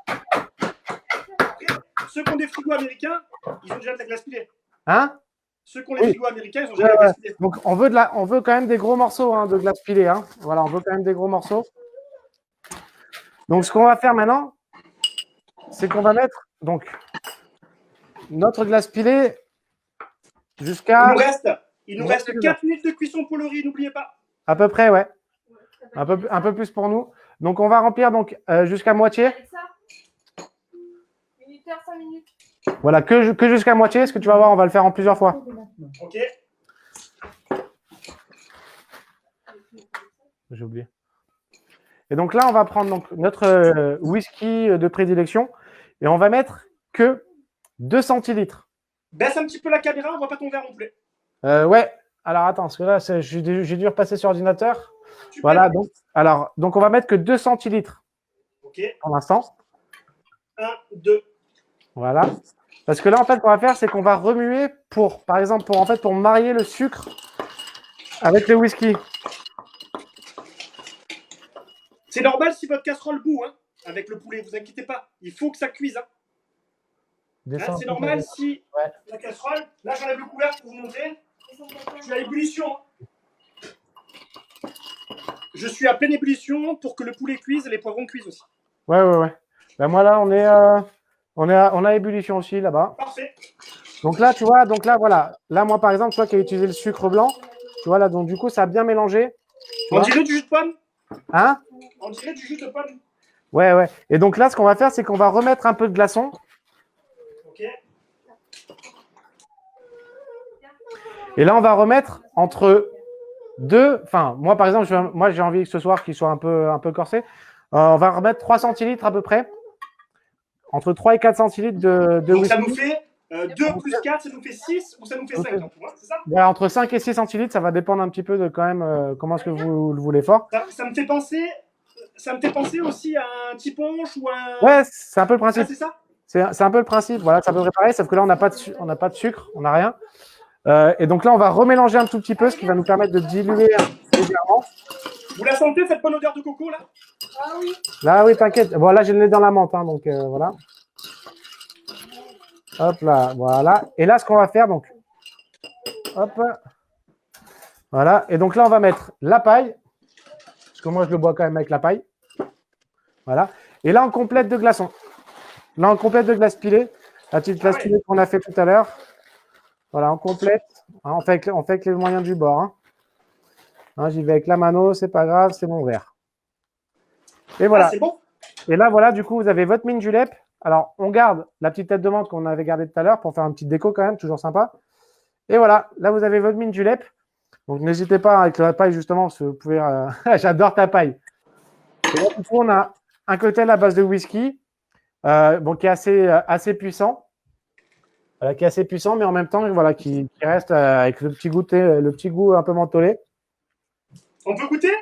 Ceux qui ont des frigos américains, ils ont déjà de la glace pilée.
Hein?
Ceux qui ont les frigos américains, ils ont déjà de la glace pilée.
Donc, on veut quand même des gros morceaux hein, de glace pilée. Hein. Voilà, on veut quand même des gros morceaux. Donc, ce qu'on va faire maintenant, c'est qu'on va mettre donc, notre glace pilée jusqu'à...
Il nous reste 4 minutes de cuisson pour le riz, n'oubliez pas.
À peu près, ouais. Un peu plus pour nous. Donc, on va remplir donc jusqu'à moitié.
5 minutes.
Voilà, que jusqu'à moitié. Ce que tu vas voir, on va le faire en plusieurs fois.
Ok.
J'ai oublié. Et donc là, on va prendre donc, notre whisky de prédilection et on va mettre que 2 centilitres.
Baisse un petit peu la caméra, on voit pas ton verre non plus.
Ouais. Alors, attends, parce que là, j'ai dû repasser sur ordinateur. Voilà, donc on va mettre que 2 centilitres.
Ok.
Pour l'instant.
1, 2.
Voilà. Parce que là, en fait, ce qu'on va faire, c'est qu'on va remuer pour, par exemple, pour marier le sucre avec le whisky.
C'est normal si votre casserole bout, hein, avec le poulet, vous inquiétez pas. Il faut que ça cuise. Hein. Hein, c'est normal si la casserole, là j'enlève le couvercle pour vous montrer. Je suis à ébullition. Je suis à pleine ébullition pour que le poulet cuise et les poivrons cuisent aussi.
Ouais. Ben moi là, on a ébullition aussi là-bas.
Parfait.
Donc là, tu vois, voilà. Là, moi, par exemple, toi qui as utilisé le sucre blanc, tu vois, là, donc du coup, ça a bien mélangé.
On dirait du jus de pomme.
Hein?
On dirait du jus de pomme.
Ouais. Et donc là, ce qu'on va faire, c'est qu'on va remettre un peu de glaçon.
Ok.
Et là, on va remettre entre 2... Enfin, moi, par exemple, j'ai envie que ce soir qu'il soit un peu corsé. On va remettre 3 centilitres à peu près. Entre 3 et 4 centilitres de
donc
whisky.
ça nous fait 2 plus 4, ça nous fait 6 ou ça nous fait 5, c'est ça?
Ouais, entre 5 et 6 centilitres, ça va dépendre un petit peu de quand même comment est-ce que vous le voulez fort.
Ça me fait penser aussi à un petit punch ou un...
Ouais, c'est un peu le principe.
Ah, c'est ça?
C'est un peu le principe. Voilà, c'est à peu près pareil, sauf que là, on n'a pas de sucre, on n'a rien. Et donc là, on va remélanger un tout petit peu, ce qui va nous permettre de diluer légèrement.
Vous la sentez, cette bonne odeur de coco, là?
Ah oui.
Là, oui, t'inquiète. Bon, là, j'ai le nez dans la menthe, hein, donc voilà. Hop là, voilà. Et là, ce qu'on va faire, donc, hop, voilà. Et donc là, on va mettre la paille, parce que moi, je le bois quand même avec la paille. Voilà. Et là, on complète de glaçons. Là, on complète de glace pilée, la petite glace pilée qu'on a fait tout à l'heure. Voilà, on complète. Hein, on fait avec les moyens du bord. Hein, j'y vais avec la mano, c'est pas grave, c'est mon verre. Et voilà.
Ah, c'est bon.
Et là, voilà, du coup, vous avez votre mine julep. Alors, on garde la petite tête de menthe qu'on avait gardée tout à l'heure pour faire une petite déco quand même, toujours sympa. Et voilà, là, vous avez votre mine julep. Donc, n'hésitez pas avec la paille, justement, parce que vous pouvez... J'adore ta paille. Et là, du coup, on a un cocktail à base de whisky, qui est assez puissant. Qui est assez puissant, mais en même temps, voilà, qui reste avec le petit goût un peu mentholé.
On peut goûter?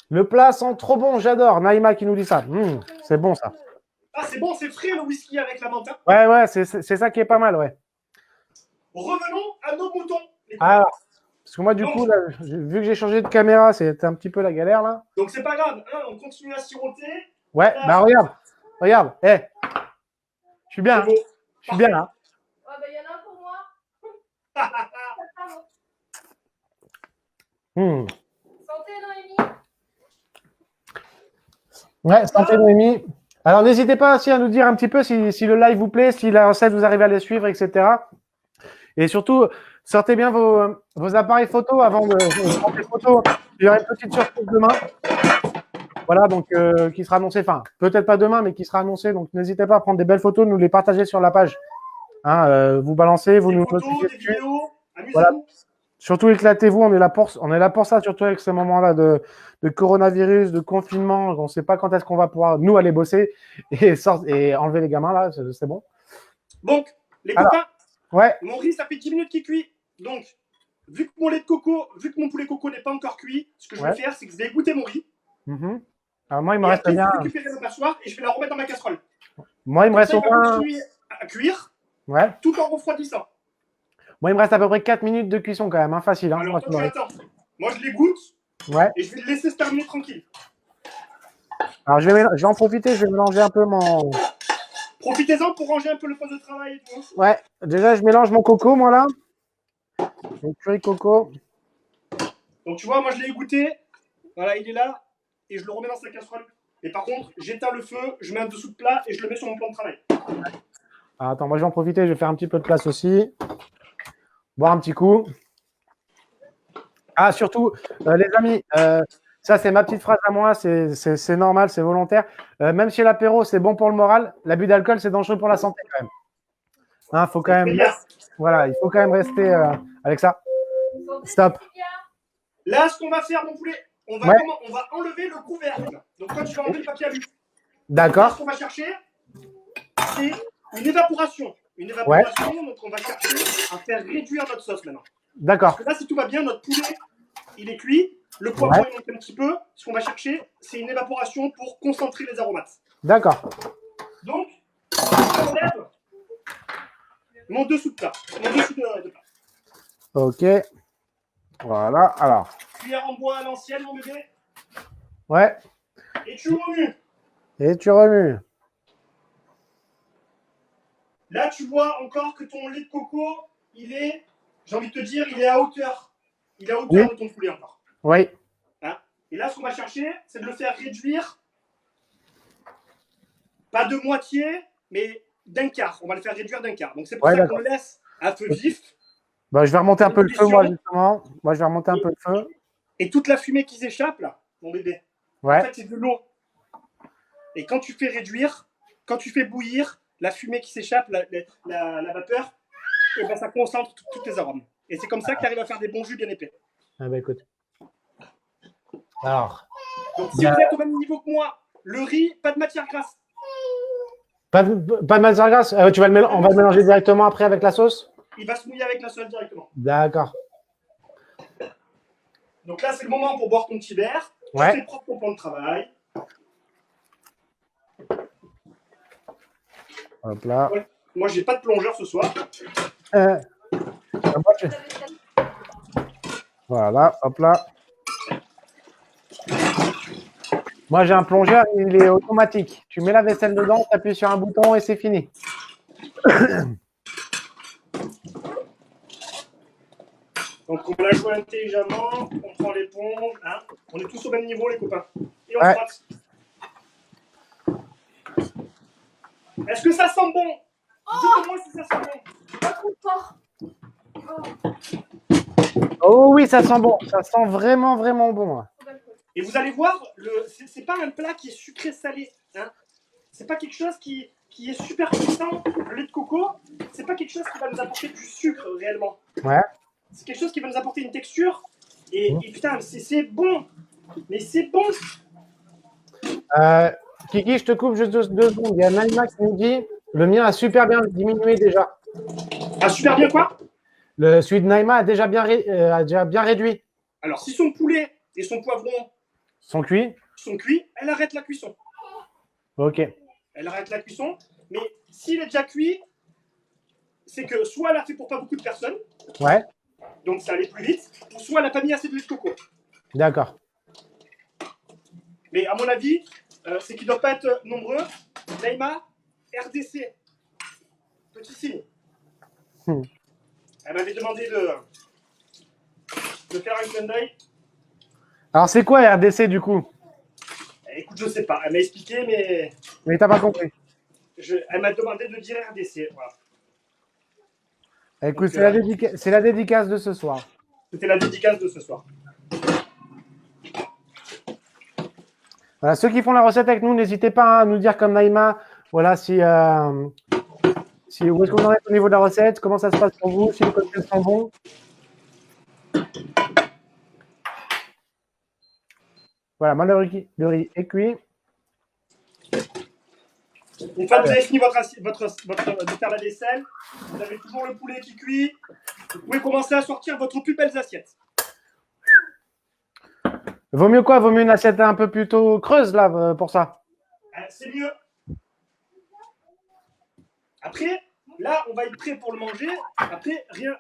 Le plat sent trop bon, j'adore. Naïma qui nous dit ça. C'est bon, ça.
Ah, c'est bon, c'est frais le whisky avec la menthe.
Ouais, c'est ça qui est pas mal, ouais.
Revenons à nos moutons.
Ah, parce que moi, du coup, là, vu que j'ai changé de caméra, c'était un petit peu la galère, là.
Donc, c'est pas grave, hein, on continue à siroter.
Ouais,
là.
bah regarde. Je suis bien,
Beau.
Je suis bien, là.
Ah bah, il y en a un pour moi. Santé, Noémie.
Ouais, santé, Noémie. Alors, n'hésitez pas aussi à nous dire un petit peu si le live vous plaît, si la recette, vous arrivez à les suivre, etc. Et surtout, sortez bien vos appareils photo avant de prendre les photos. Il y aura une petite surprise demain. Voilà, donc qui sera annoncée, enfin, peut-être pas demain, mais qui sera annoncée. Donc, n'hésitez pas à prendre des belles photos, nous les partager sur la page. Vous balancez, vous nous
notifiez dessus. Des vidéos, amusez-vous.
Voilà. Surtout éclatez-vous, on est là pour ça, surtout avec ce moment-là de coronavirus, de confinement. On ne sait pas quand est-ce qu'on va pouvoir, nous, aller bosser et enlever les gamins, là, c'est bon.
Donc, les copains,
ouais.
Mon riz, ça fait 10 minutes qu'il cuit. Donc, vu que mon poulet coco n'est pas encore cuit, ce que je vais faire, c'est que je vais égoutter mon riz.
Alors moi, il me reste bien.
Je vais récupérer le passoire et je vais la remettre dans ma casserole.
Moi, il me reste au moins.
Continuer à cuire tout en refroidissant.
Moi, il me reste à peu près 4 minutes de cuisson quand même, facile. Hein,
alors, toi, tu attends. Moi, je l'égoutte
Ouais.
Et je vais le laisser se terminer tranquille.
Alors, je vais en profiter, je vais mélanger un peu mon...
Profitez-en pour ranger un peu le poste de travail et tout.
Ouais, déjà, je mélange mon coco, moi, là. Mon curry coco.
Donc, tu vois, moi, je l'ai goûté. Voilà, il est là. Et je le remets dans sa casserole. Et par contre, j'éteins le feu, je mets un dessous de plat et je le mets sur mon plan de travail.
Ah, attends, moi, je vais en profiter, je vais faire un petit peu de place aussi. Boire un petit coup. Ah, surtout, les amis, ça, c'est ma petite phrase à moi, c'est normal, c'est volontaire. Même si l'apéro, c'est bon pour le moral, l'abus d'alcool, c'est dangereux pour la santé quand même. Hein, faut quand même, voilà, il faut quand même rester avec ça. Stop.
Là, ce qu'on va faire, mon poulet, on va enlever le couvercle. Donc, toi, tu vas enlever le papier alu.
D'accord.
Ce qu'on va chercher, c'est une évaporation. Une évaporation, donc on va chercher à faire réduire notre sauce maintenant.
D'accord.
Parce que là, si tout va bien, notre poulet, il est cuit. Le poivron, il monte un petit peu. Ce qu'on va chercher, c'est une évaporation pour concentrer les aromates.
D'accord.
Donc, j'enlève mon dessous de plat. Mon dessous de plat.
Ok. Voilà, alors.
Cuillère en bois à l'ancienne, mon bébé.
Ouais.
Et tu remues.
Et tu remues.
Là, tu vois encore que ton lait de coco, il est, j'ai envie de te dire, il est à hauteur. Il est à hauteur de ton poulet encore.
Oui.
Hein? Et là, ce qu'on va chercher, c'est de le faire réduire, pas de moitié, mais d'un quart. On va le faire réduire d'un quart. Donc, c'est pour ça qu'on le laisse à feu vif.
Bah, je vais remonter un peu le feu, moi, justement. Moi, je vais remonter un peu le feu.
Et toute la fumée qui s'échappe, là, mon bébé, en fait, c'est de l'eau. Et quand tu fais réduire, quand tu fais bouillir, la fumée qui s'échappe, la vapeur, et ben, ça concentre tous tes arômes. Et c'est comme ça que tu arrives à faire des bons jus bien épais.
Ah bah écoute. Alors.
Donc, si vous êtes au même niveau que moi, le riz, pas de matière grasse.
Pas de matière grasse. On va le mélanger directement après avec la sauce.
Il va se mouiller avec la sauce directement.
D'accord.
Donc là, c'est le moment pour boire ton petit verre. Tu fais propre ton plan de travail.
Hop là.
Moi, j'ai pas de plongeur ce soir.
Voilà, hop là. Moi, j'ai un plongeur, il est automatique. Tu mets la vaisselle dedans, tu appuies sur un bouton et c'est fini.
Donc, on la joue intelligemment, on prend l'éponge. Hein. On est tous au même niveau, les copains. Et on frotte. Est-ce que ça sent bon? Dites-moi si ça sent bon.
Oh oui, ça sent bon. Ça sent vraiment, vraiment bon.
Et vous allez voir, c'est pas un plat qui est sucré-salé. Hein. C'est pas quelque chose qui est super puissant. Le lait de coco, c'est pas quelque chose qui va nous apporter du sucre réellement.
Ouais.
C'est quelque chose qui va nous apporter une texture. Et putain, c'est bon. Mais c'est bon.
Kiki, je te coupe juste 2 secondes. Il y a Naïma qui nous dit le mien a super bien diminué déjà.
A super bien quoi?
Celui de Naïma a déjà bien réduit.
Alors, si son poulet et son poivron
sont cuits,
elle arrête la cuisson.
Ok.
Elle arrête la cuisson. Mais s'il est déjà cuit, c'est que soit elle a fait pour pas beaucoup de personnes.
Ouais.
Donc ça allait plus vite. Ou soit elle n'a pas mis assez de lait de coco.
D'accord.
Mais à mon avis, c'est qu'ils ne doivent pas être nombreux. Naïma, RDC. Petit signe. Elle m'avait demandé de faire un clin d'œil.
Alors c'est quoi RDC du coup?
Écoute, je sais pas. Elle m'a expliqué, mais.
Mais t'as pas compris.
Elle m'a demandé de dire RDC. Voilà.
Écoute, c'est la dédicace de ce soir.
C'était la dédicace de ce soir.
Voilà, ceux qui font la recette avec nous, n'hésitez pas à nous dire comme Naïma, voilà, où est-ce qu'on en est au niveau de la recette, comment ça se passe pour vous, si les cocktails sont bons. Voilà, moi le riz est cuit.
Une fois que vous avez fini de faire la vaisselle, vous avez toujours le poulet qui cuit. Vous pouvez commencer à sortir votre plus belles assiettes.
Vaut mieux quoi? Vaut mieux une assiette un peu plutôt creuse là pour ça.
C'est mieux. Après, là, on va être prêt pour le manger. Après, rien.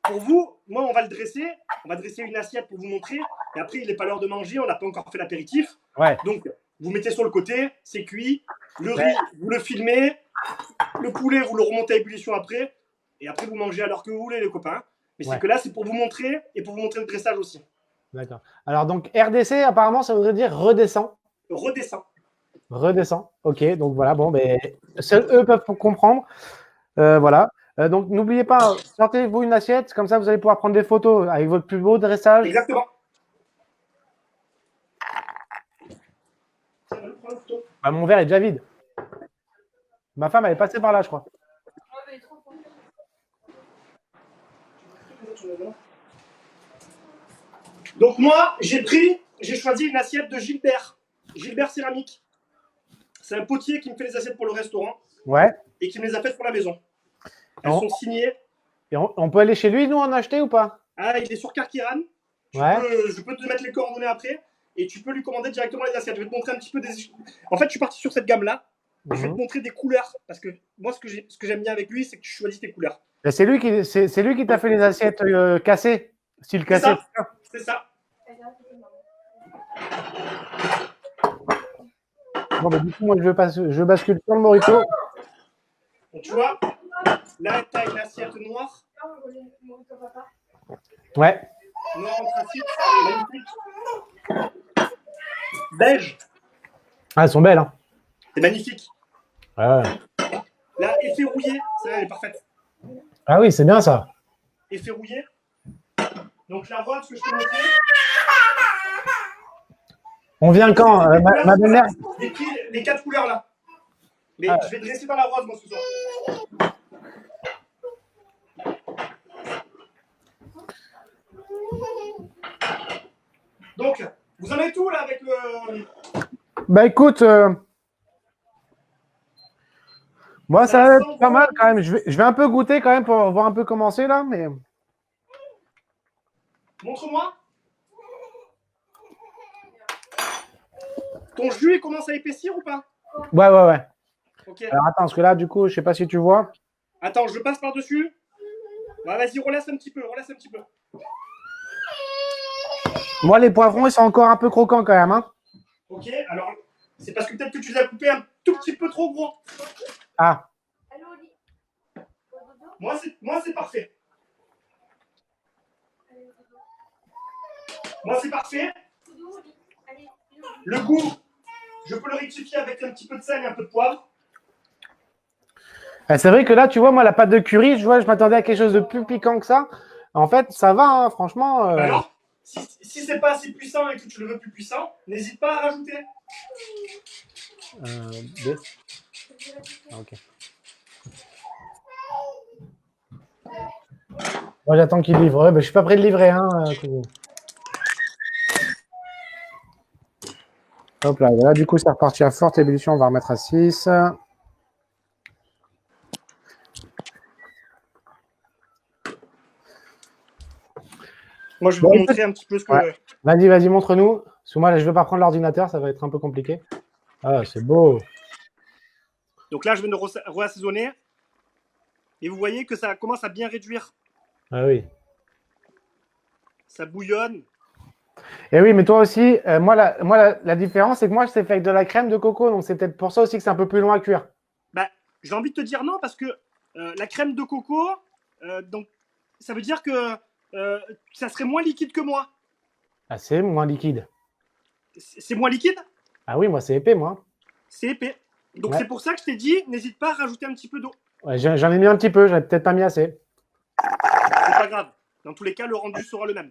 Pour vous, moi, on va le dresser. On va dresser une assiette pour vous montrer. Et après, il n'est pas l'heure de manger, on n'a pas encore fait l'apéritif.
Ouais.
Donc, vous mettez sur le côté, c'est cuit. Le riz, vous le filmez. Le poulet, vous le remontez à ébullition après. Et après, vous mangez à l'heure que vous voulez, les copains. Mais c'est que là, c'est pour vous montrer et pour vous montrer le dressage aussi.
D'accord. Alors, donc, RDC, apparemment, ça voudrait dire redescend.
Redescend.
Redescend. OK. Donc, voilà. Bon, mais seuls eux peuvent comprendre. Voilà. Donc, n'oubliez pas, sortez-vous une assiette. Comme ça, vous allez pouvoir prendre des photos avec votre plus beau dressage.
Exactement.
Bah, mon verre est déjà vide. Ma femme, elle est passée par là, je crois.
Donc moi, j'ai choisi une assiette de Gilbert. Gilbert Céramique. C'est un potier qui me fait les assiettes pour le restaurant.
Ouais.
Et qui me les a faites pour la maison. Elles sont signées.
Et on peut aller chez lui, nous, en acheter ou pas?
Ah, il est sur Carqueiranne.
Ouais.
Je peux te mettre les coordonnées après. Et tu peux lui commander directement les assiettes. Je vais te montrer un petit peu des... En fait, je suis parti sur cette gamme-là. Je vais te montrer des couleurs. Parce que moi, ce que j'aime bien avec lui, c'est que tu choisis tes couleurs.
C'est lui qui t'a fait les assiettes cassées. Style cassé.
C'est ça.
Bon, bah, du coup, moi, je bascule sur le Morito.
Donc, tu vois, là, tu as une assiette noire.
Ouais.
Noir anthracite, magnifique. Beige.
Ah, elles sont belles, hein.
C'est magnifique.
Ouais.
Là, effet rouillé, celle-là, elle est parfaite.
Ah oui, c'est bien ça.
Effet rouillé. Donc, la rose que je te montrais.
On vient quand ma belle-mère?
J'ai pris les 4 couleurs là. Mais je vais dresser dans la rose, moi, ce soir. Donc, vous en êtes où là avec le...
Bah écoute, moi ça va être pas mal quand même. Je vais un peu goûter quand même pour voir un peu comment c'est là, mais.
Montre-moi. Ton jus il commence à épaissir ou pas?
Ouais.
Okay.
Alors attends, parce que là du coup, je sais pas si tu vois.
Attends, je passe par-dessus. Bah, vas-y, relâche un petit peu,
Moi, les poivrons, ils sont encore un peu croquants quand même. Hein.
Ok, alors, c'est parce que peut-être que tu les as coupés un tout petit peu trop gros.
Ah.
Moi, c'est parfait. Le goût, je peux le rectifier avec un petit peu de sel et un peu de poivre.
C'est vrai que là, tu vois, moi, la pâte de curry, je m'attendais à quelque chose de plus piquant que ça. En fait, ça va, hein, franchement.
Alors, si c'est pas assez puissant et que tu le veux plus puissant, n'hésite pas à rajouter.
Ok. Moi, j'attends qu'il livre. Ouais, je suis pas prêt de livrer. Hein, Hop là, du coup, c'est reparti à forte ébullition. On va remettre à 6.
Moi, je vais vous montrer un petit peu ce que...
Ouais. Vas-y, montre-nous. Parce que moi, là, je ne veux pas prendre l'ordinateur, ça va être un peu compliqué. Ah, c'est beau.
Donc là, je viens de réassaisonner. Et vous voyez que ça commence à bien réduire.
Ah oui.
Ça bouillonne.
Et oui, mais toi aussi, la différence, c'est que moi, je sais faire avec de la crème de coco. Donc, c'est peut-être pour ça aussi que c'est un peu plus long à cuire.
Bah, j'ai envie de te dire non, parce que la crème de coco, donc, ça veut dire que ça serait moins liquide que moi.
Ah, c'est moins liquide.
C'est moins liquide?
Ah oui, moi, c'est épais, moi.
C'est épais. Donc, c'est pour ça que je t'ai dit, n'hésite pas à rajouter un petit peu d'eau.
Ouais, j'en ai mis un petit peu, j'avais peut-être pas mis assez.
C'est pas grave. Dans tous les cas, le rendu sera le même.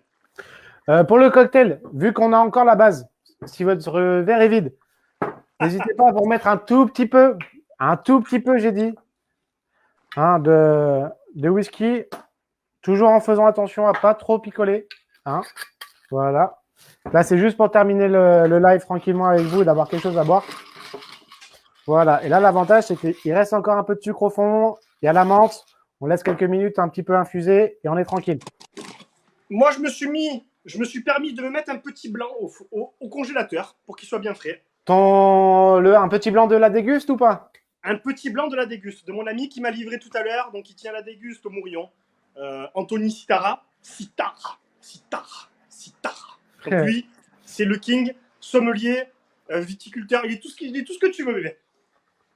Pour le cocktail, vu qu'on a encore la base, si votre verre est vide, n'hésitez pas à vous remettre un tout petit peu, j'ai dit, hein, de whisky, toujours en faisant attention à pas trop picoler. Hein, voilà. Là, c'est juste pour terminer le live tranquillement avec vous et d'avoir quelque chose à boire. Voilà. Et là, l'avantage, c'est qu'il reste encore un peu de sucre au fond. Il y a la menthe. On laisse quelques minutes un petit peu infuser et on est tranquille.
Moi, je me suis permis de me mettre un petit blanc au congélateur pour qu'il soit bien frais.
Un petit blanc de la déguste ou pas?
Un petit blanc de la déguste, de mon ami qui m'a livré tout à l'heure, donc il tient la déguste au Mourillon. Anthony Sitar. Donc lui, c'est le king, sommelier, viticulteur, il est tout ce que tu veux, bébé.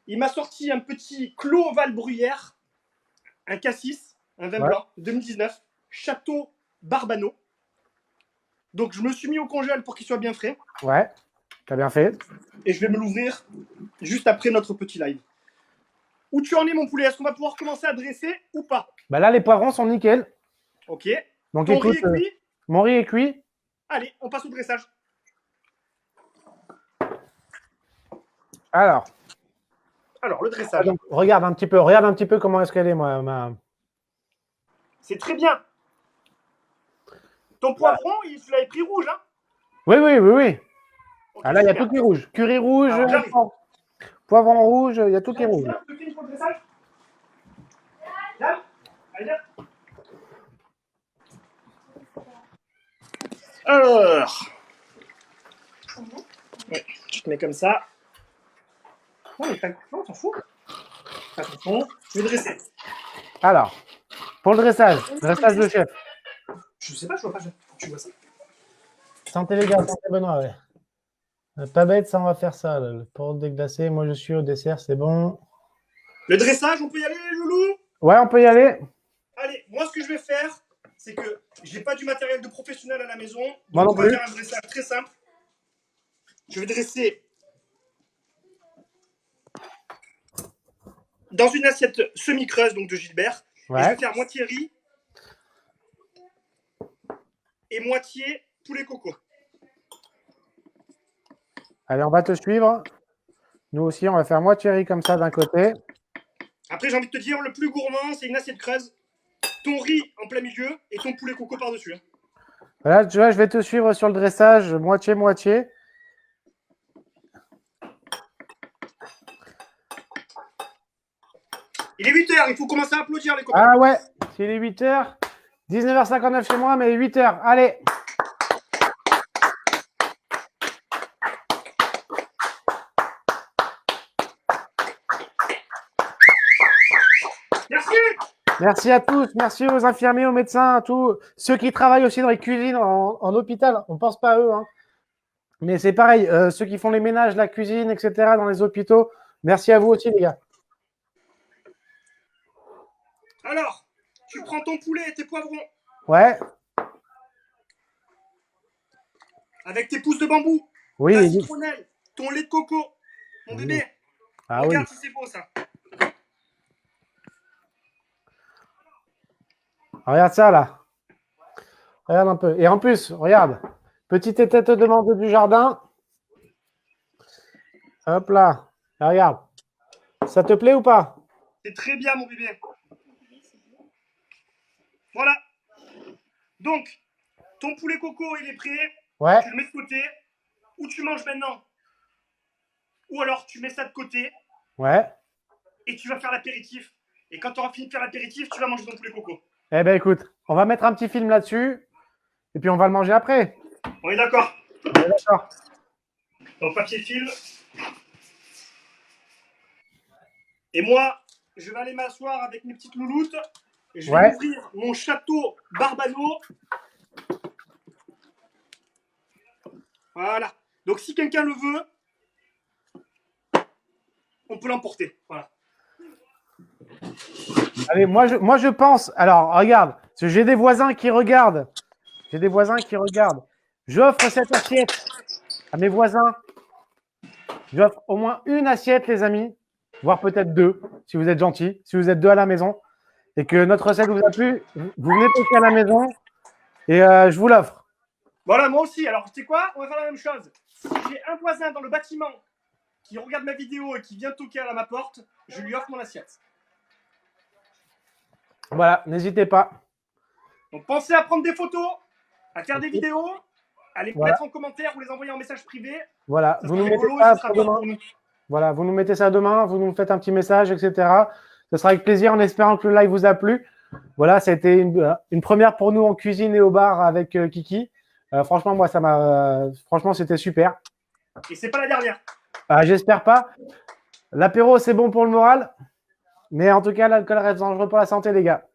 Il m'a sorti un petit Clos Val Bruyère, un cassis, un vin blanc, 2019, Château Barbano. Donc je me suis mis au congèle pour qu'il soit bien frais.
Ouais, t'as bien fait.
Et je vais me l'ouvrir juste après notre petit live. Où tu en es, mon poulet? Est-ce qu'on va pouvoir commencer à dresser ou pas?
Bah là, les poivrons sont nickel.
Ok.
Donc
Ton
écoute,
riz est cuit?
mon riz est cuit.
Allez, on passe au dressage.
Alors,
le dressage.
donc, regarde un petit peu comment est-ce qu'elle est, moi.
C'est très bien. Ton poivron, tu l'avais pris rouge, hein?
Oui.
Okay,
Ah là, il y a tout qui est rouge. Curry rouge, poivron rouge, il y a tout qui est rouge.
Tu finis pour le dressage? Là? Allez, viens. Alors. Ouais, tu te mets comme ça. Non, mais on s'en fout. Attention, je vais dresser.
Alors, pour le dressage de chef.
Je sais pas, je vois pas. Tu vois ça?
Santé les gars, santé Benoît, ouais. Pas bête, ça on va faire ça. Le porc déglacé, moi je suis au dessert, c'est bon.
Le dressage, on peut y aller, les loulous?
Ouais, on peut y aller.
Allez, moi ce que je vais faire, c'est que j'ai pas du matériel de professionnel à la maison.
Moi
Donc
non
on va
plus.
faire un dressage très simple. Je vais dresser dans une assiette semi-creuse, donc de Gilbert.
Ouais.
Et je vais faire moitié riz et moitié poulet coco.
Allez, on va te suivre. Nous aussi, on va faire moitié riz comme ça d'un côté.
Après, j'ai envie de te dire, le plus gourmand, c'est une assiette creuse. Ton riz en plein milieu et ton poulet coco par-dessus.
Voilà, tu vois, je vais te suivre sur le dressage, moitié-moitié.
Il est 8h, il faut commencer à applaudir les copains.
Ah ouais, il est 8h. 19h59 chez moi, mais 8h. Allez.
Merci.
Merci à tous, merci aux infirmiers, aux médecins, à tous ceux qui travaillent aussi dans les cuisines en hôpital. On ne pense pas à eux, hein. Mais c'est pareil, ceux qui font les ménages, la cuisine, etc. dans les hôpitaux. Merci à vous aussi, les gars.
Alors, tu prends ton poulet et tes poivrons.
Ouais.
Avec tes pousses de bambou.
Oui.
Ta citronnelle, ton lait de coco. Mon bébé.
Ah,
regarde
oui.
si c'est beau ça.
Regarde ça là. Regarde un peu. Et en plus, regarde. Petite tête de menthe du jardin. Hop là. Et regarde. Ça te plaît ou pas?
C'est très bien, mon bébé. Voilà. Donc, ton poulet coco, il est prêt.
Ouais.
Tu le mets de côté. Ou tu manges maintenant. Ou alors, tu mets ça de côté.
Ouais.
Et tu vas faire l'apéritif. Et quand tu auras fini de faire l'apéritif, tu vas manger ton poulet coco.
Eh ben écoute, on va mettre un petit film là-dessus. Et puis on va le manger après.
On est d'accord?
On est d'accord.
Donc, papier film. Et moi, je vais aller m'asseoir avec mes petites louloutes. Et je vais ouvrir mon château Barbano. Voilà. Donc, si quelqu'un le veut, on peut l'emporter. Voilà.
Allez, moi je pense. Alors, regarde. Parce que j'ai des voisins qui regardent. J'offre cette assiette à mes voisins. J'offre au moins une assiette, les amis. Voire peut-être deux, si vous êtes gentils. Si vous êtes deux à la maison. Et que notre recette vous a plu, vous venez toquer à la maison. Et je vous l'offre.
Voilà, moi aussi. Alors, tu sais quoi? On va faire la même chose. Si j'ai un voisin dans le bâtiment qui regarde ma vidéo et qui vient toquer à ma porte, je lui offre mon assiette.
Voilà, n'hésitez pas.
Donc, pensez à prendre des photos, à faire des vidéos, à les mettre en commentaire ou les envoyer en message privé.
Voilà,
Ça
vous
sera
nous mettez
rigolo
ça
et ça sera bien
demain.
pour nous.
Voilà, vous nous mettez ça demain, vous nous faites un petit message, etc. Ce sera avec plaisir en espérant que le live vous a plu. Voilà, ça a été une première pour nous en cuisine et au bar avec Kiki. Franchement, moi, franchement, c'était super.
Et c'est pas la dernière.
J'espère pas. L'apéro, c'est bon pour le moral. Mais en tout cas, l'alcool reste dangereux pour la santé, les gars.